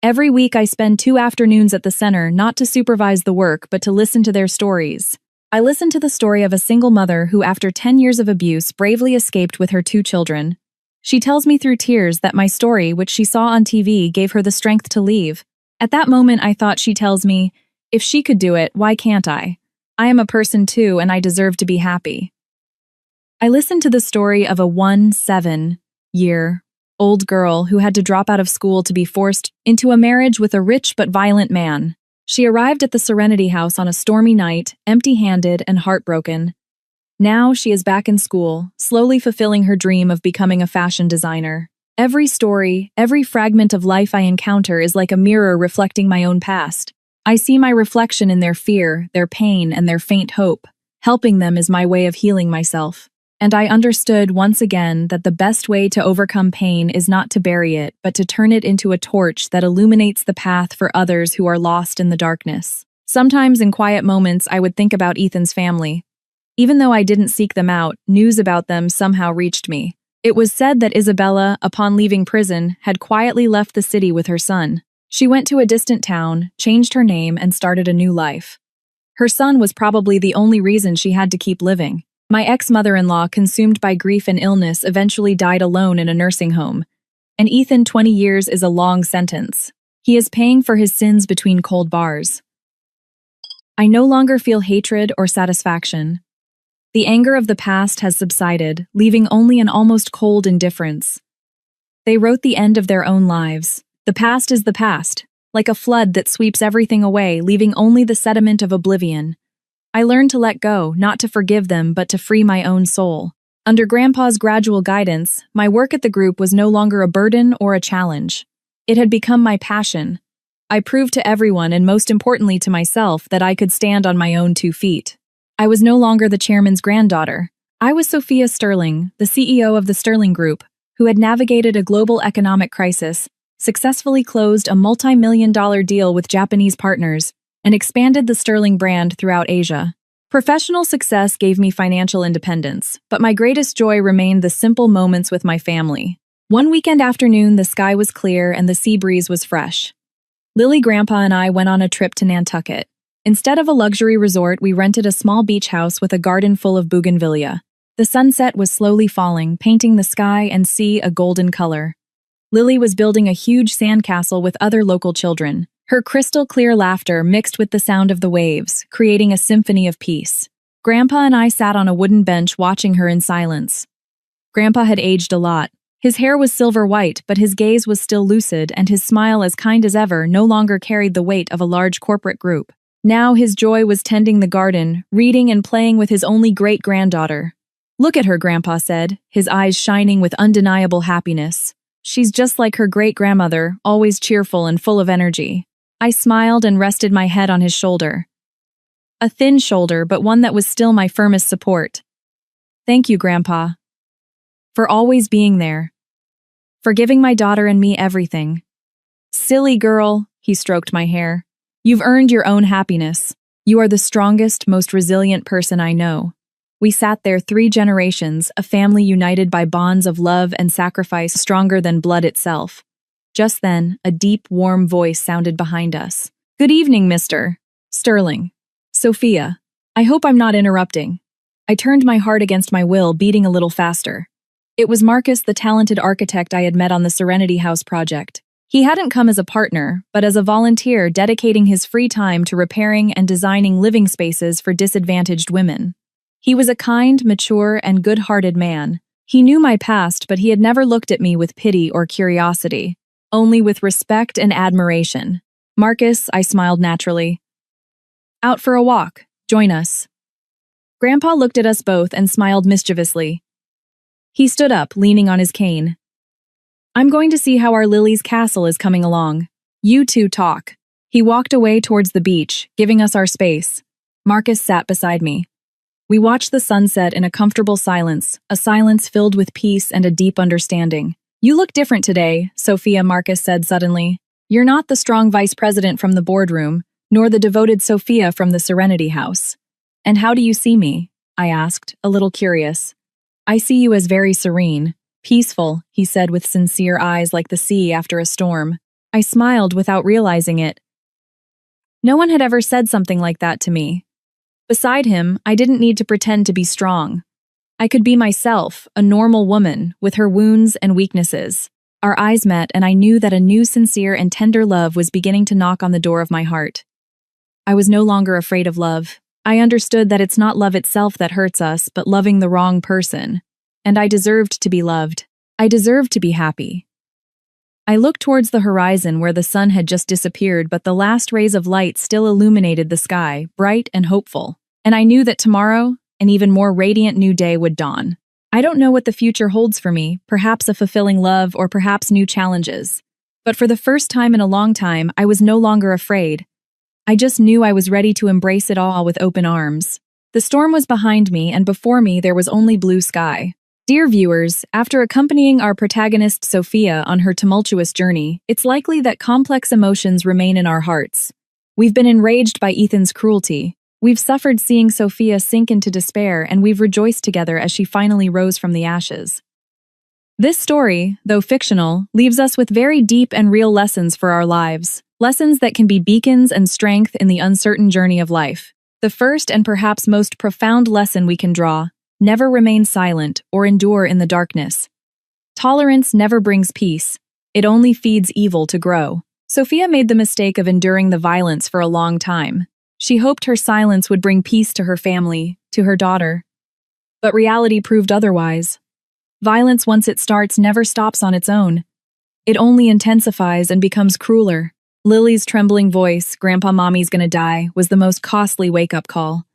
Every week I spend 2 afternoons at the center, not to supervise the work, but to listen to their stories. I listened to the story of a single mother who, after 10 years of abuse, bravely escaped with her 2 children. She tells me through tears that my story, which she saw on TV, gave her the strength to leave. At that moment, I thought, she tells me, if she could do it, why can't I? I am a person too, and I deserve to be happy. I listened to the story of a 17-year-old girl who had to drop out of school to be forced into a marriage with a rich but violent man. She arrived at the Serenity House on a stormy night, empty-handed and heartbroken. Now she is back in school, slowly fulfilling her dream of becoming a fashion designer. Every story, every fragment of life I encounter is like a mirror reflecting my own past. I see my reflection in their fear, their pain, and their faint hope. Helping them is my way of healing myself. And I understood once again that the best way to overcome pain is not to bury it, but to turn it into a torch that illuminates the path for others who are lost in the darkness. Sometimes in quiet moments, I would think about Ethan's family. Even though I didn't seek them out, news about them somehow reached me. It was said that Isabella, upon leaving prison, had quietly left the city with her son. She went to a distant town, changed her name, and started a new life. Her son was probably the only reason she had to keep living. My ex-mother-in-law, consumed by grief and illness, eventually died alone in a nursing home. And Ethan, 20 years is a long sentence. He is paying for his sins between cold bars. I no longer feel hatred or satisfaction. The anger of the past has subsided, leaving only an almost cold indifference. They wrote the end of their own lives. The past is the past, like a flood that sweeps everything away, leaving only the sediment of oblivion. I learned to let go, not to forgive them, but to free my own soul. Under Grandpa's gradual guidance, my work at the group was no longer a burden or a challenge. It had become my passion. I proved to everyone, and most importantly to myself, that I could stand on my own 2 feet. I was no longer the chairman's granddaughter. I was Sophia Sterling, the CEO of the Sterling Group, who had navigated a global economic crisis, successfully closed a multi-million-dollar deal with Japanese partners, and expanded the Sterling brand throughout Asia. Professional success gave me financial independence, but my greatest joy remained the simple moments with my family. One weekend afternoon, the sky was clear and the sea breeze was fresh. Lily, Grandpa, and I went on a trip to Nantucket. Instead of a luxury resort, we rented a small beach house with a garden full of bougainvillea. The sunset was slowly falling, painting the sky and sea a golden color. Lily was building a huge sandcastle with other local children. Her crystal-clear laughter mixed with the sound of the waves, creating a symphony of peace. Grandpa and I sat on a wooden bench watching her in silence. Grandpa had aged a lot. His hair was silver white, but his gaze was still lucid, and his smile, as kind as ever, no longer carried the weight of a large corporate group. Now his joy was tending the garden, reading and playing with his only great-granddaughter. "Look at her," Grandpa said, his eyes shining with undeniable happiness. "She's just like her great-grandmother, always cheerful and full of energy." I smiled and rested my head on his shoulder. A thin shoulder, but one that was still my firmest support. "Thank you, Grandpa, for always being there. For giving my daughter and me everything." "Silly girl," he stroked my hair. "You've earned your own happiness. You are the strongest, most resilient person I know." We sat there 3 generations, a family united by bonds of love and sacrifice stronger than blood itself. Just then, a deep, warm voice sounded behind us. "Good evening, Mr. Sterling." "Sophia. I hope I'm not interrupting." I turned my heart against my will, beating a little faster. It was Marcus, the talented architect I had met on the Serenity House project. He hadn't come as a partner, but as a volunteer dedicating his free time to repairing and designing living spaces for disadvantaged women. He was a kind, mature, and good-hearted man. He knew my past, but he had never looked at me with pity or curiosity. Only with respect and admiration. "Marcus," I smiled naturally. "Out for a walk. Join us." Grandpa looked at us both and smiled mischievously. He stood up, leaning on his cane. "I'm going to see how our Lily's castle is coming along. You two talk." He walked away towards the beach, giving us our space. Marcus sat beside me. We watched the sunset in a comfortable silence, a silence filled with peace and a deep understanding. "You look different today," Sophia, Marcus said suddenly. "You're not the strong vice president from the boardroom, nor the devoted Sophia from the Serenity House." "And how do you see me?" I asked, a little curious. "I see you as very serene, peaceful," he said with sincere eyes like the sea after a storm. I smiled without realizing it. No one had ever said something like that to me. Beside him, I didn't need to pretend to be strong. I could be myself, a normal woman, with her wounds and weaknesses. Our eyes met, and I knew that a new sincere and tender love was beginning to knock on the door of my heart. I was no longer afraid of love. I understood that it's not love itself that hurts us, but loving the wrong person. And I deserved to be loved. I deserved to be happy. I looked towards the horizon where the sun had just disappeared, but the last rays of light still illuminated the sky, bright and hopeful. And I knew that tomorrow, an even more radiant new day would dawn. I don't know what the future holds for me, perhaps a fulfilling love or perhaps new challenges. But for the first time in a long time, I was no longer afraid. I just knew I was ready to embrace it all with open arms. The storm was behind me, and before me there was only blue sky. Dear viewers, after accompanying our protagonist Sophia on her tumultuous journey, it's likely that complex emotions remain in our hearts. We've been enraged by Ethan's cruelty. We've suffered seeing Sophia sink into despair, and we've rejoiced together as she finally rose from the ashes. This story, though fictional, leaves us with very deep and real lessons for our lives. Lessons that can be beacons and strength in the uncertain journey of life. The first and perhaps most profound lesson we can draw: never remain silent or endure in the darkness. Tolerance never brings peace. It only feeds evil to grow. Sophia made the mistake of enduring the violence for a long time. She hoped her silence would bring peace to her family, to her daughter. But reality proved otherwise. Violence, once it starts, never stops on its own. It only intensifies and becomes crueler. Lily's trembling voice, "Grandpa, Mommy's gonna die," was the most costly wake-up call.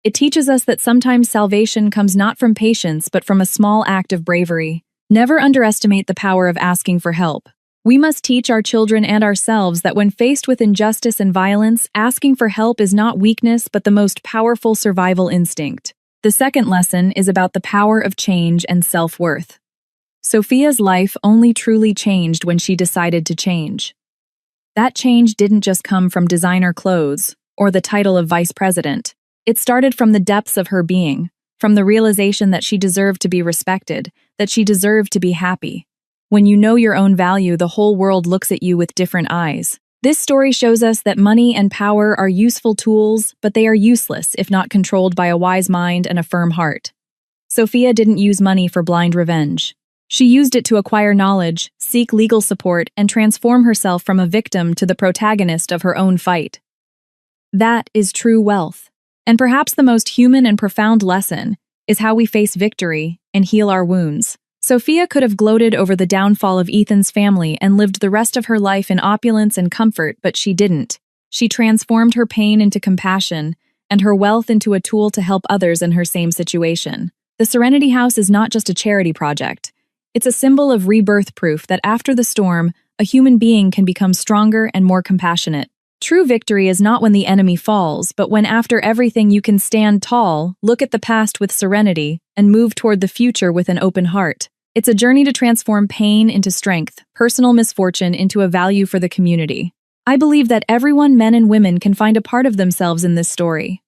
It teaches us that sometimes salvation comes not from patience but from a small act of bravery. Never underestimate the power of asking for help. We must teach our children and ourselves that when faced with injustice and violence, asking for help is not weakness but the most powerful survival instinct. The second lesson is about the power of change and self-worth. Sophia's life only truly changed when she decided to change. That change didn't just come from designer clothes or the title of vice president. It started from the depths of her being, from the realization that she deserved to be respected, that she deserved to be happy. When you know your own value, the whole world looks at you with different eyes. This story shows us that money and power are useful tools, but they are useless if not controlled by a wise mind and a firm heart. Sophia didn't use money for blind revenge. She used it to acquire knowledge, seek legal support, and transform herself from a victim to the protagonist of her own fight. That is true wealth. And perhaps the most human and profound lesson is how we face victory and heal our wounds. Sophia could have gloated over the downfall of Ethan's family and lived the rest of her life in opulence and comfort, but she didn't. She transformed her pain into compassion and her wealth into a tool to help others in her same situation. The Serenity House is not just a charity project. It's a symbol of rebirth, proof that after the storm, a human being can become stronger and more compassionate. True victory is not when the enemy falls, but when after everything you can stand tall, look at the past with serenity, and move toward the future with an open heart. It's a journey to transform pain into strength, personal misfortune into a value for the community. I believe that everyone, men and women, can find a part of themselves in this story.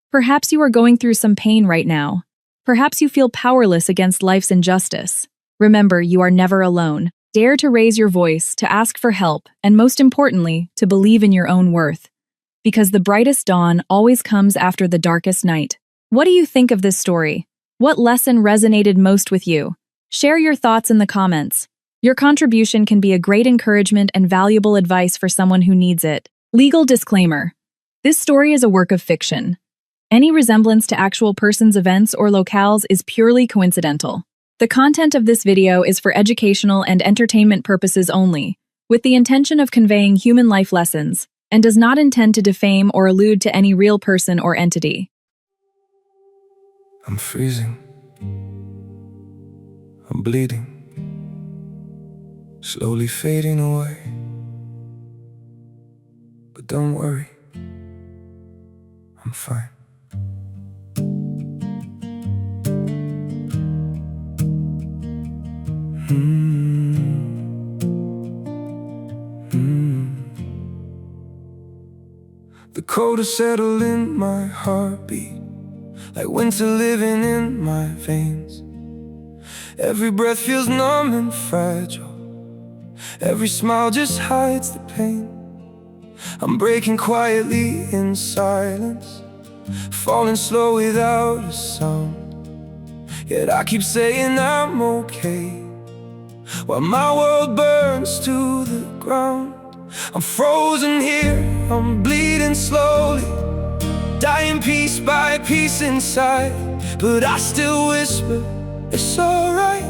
Perhaps you are going through some pain right now. Perhaps you feel powerless against life's injustice. Remember, you are never alone. Dare to raise your voice, to ask for help, and most importantly, to believe in your own worth. Because the brightest dawn always comes after the darkest night. What do you think of this story? What lesson resonated most with you? Share your thoughts in the comments. Your contribution can be a great encouragement and valuable advice for someone who needs it. Legal disclaimer. This story is a work of fiction. Any resemblance to actual persons, events, or locales is purely coincidental. The content of this video is for educational and entertainment purposes only, with the intention of conveying human life lessons, and does not intend to defame or allude to any real person or entity. I'm freezing. I'm bleeding. Slowly fading away. But don't worry. I'm fine. The cold has settled in my heartbeat, like winter living in my veins. Every breath feels numb and fragile. Every smile just hides the pain. I'm breaking quietly in silence, falling slow without a sound. Yet I keep saying I'm okay, while my world burns to the ground. I'm frozen here, I'm bleeding slowly, dying piece by piece inside. But I still whisper, it's alright,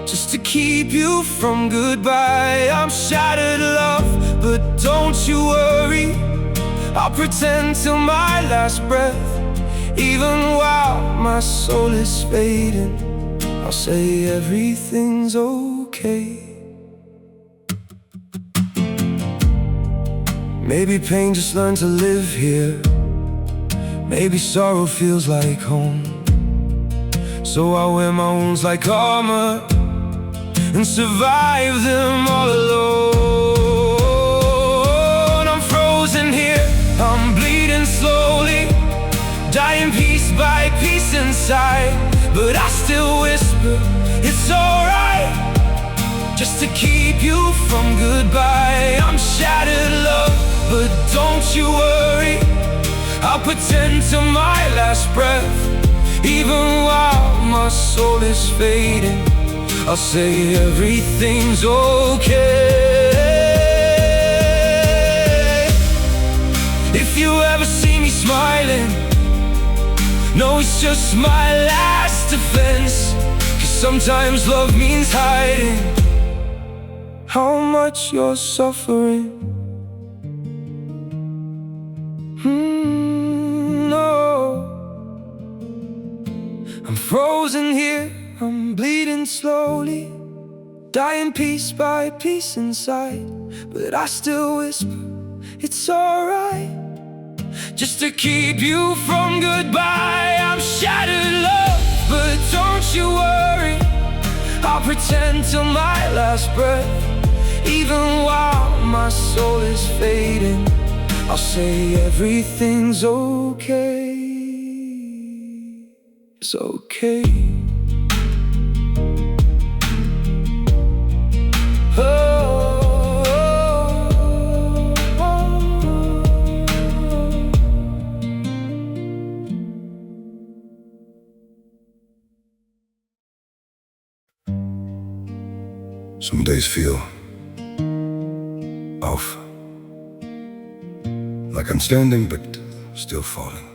just to keep you from goodbye. I'm shattered, love, but don't you worry. I'll pretend till my last breath, even while my soul is fading. I'll say everything's okay. Maybe pain just learned to live here. Maybe sorrow feels like home. So I wear my wounds like armor and survive them all alone. I'm frozen here, I'm bleeding slowly, dying piece by piece inside. But I still whisper, it's alright, just to keep you from goodbye. I'm shattered, love, but don't you worry. I'll pretend till my last breath, even while my soul is fading. I'll say everything's okay. If you ever see me smiling, no, it's just my last defense. 'Cause sometimes love means hiding how much you're suffering. No, I'm frozen here, I'm bleeding slowly, dying piece by piece inside. But I still whisper, it's alright, just to keep you from goodbye. I'm shattered, love, but don't you worry. I'll pretend till my last breath. Even while my soul is fading, I'll say everything's okay. It's okay. Some days feel off, like I'm standing but still falling.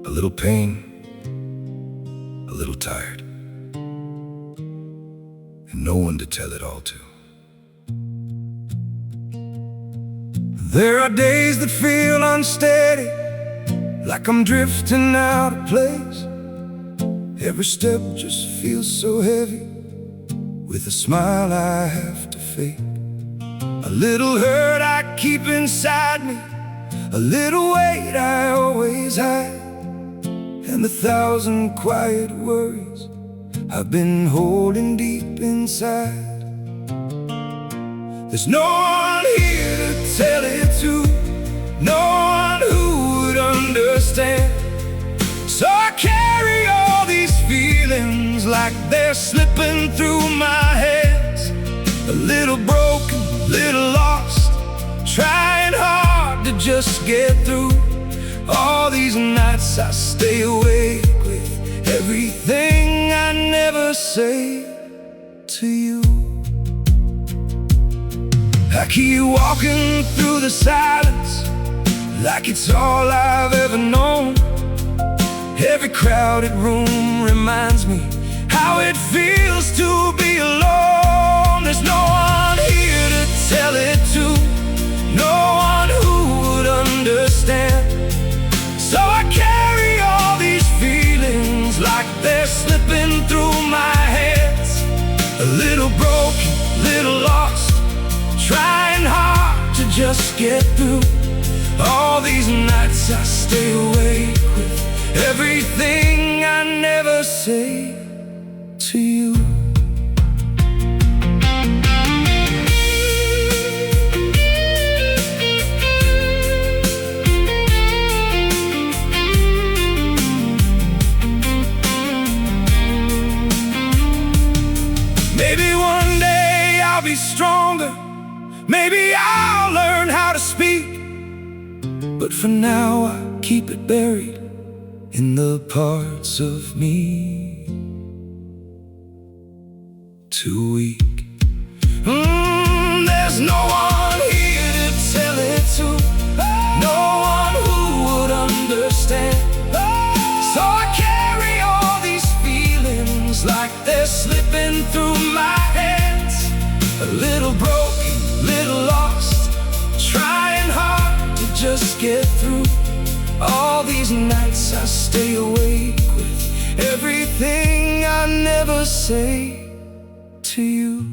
A little pain, a little tired, and no one to tell it all to. There are days that feel unsteady, like I'm drifting out of place. Every step just feels so heavy, with a smile I have to fake. A little hurt I keep inside me, a little weight I always hide, and 1,000 quiet worries I've been holding deep inside. There's no one here to tell it to, no one who would understand. So I carry all these feelings like they're slipping through my hands. A little broken, little lost, trying hard to just get through. All these nights I stay awake with everything I never say to you. I keep walking through the silence like it's all I've ever known. Every crowded room reminds me how it feels to be alone. There's no one here to tell it to, no one who would understand. So I carry all these feelings like they're slipping through my hands. A little broken, little lost, trying hard to just get through. All these nights I stay awake with everything I never say to you. Maybe one day I'll be stronger, maybe I'll learn how to speak, but for now I keep it buried in the parts of me too weak. There's no one here to tell it to, no one who would understand. So I carry all these feelings like they're slipping through my hands. A little broken, little lost, trying hard to just get through. All these nights I stay awake with everything I never say to you.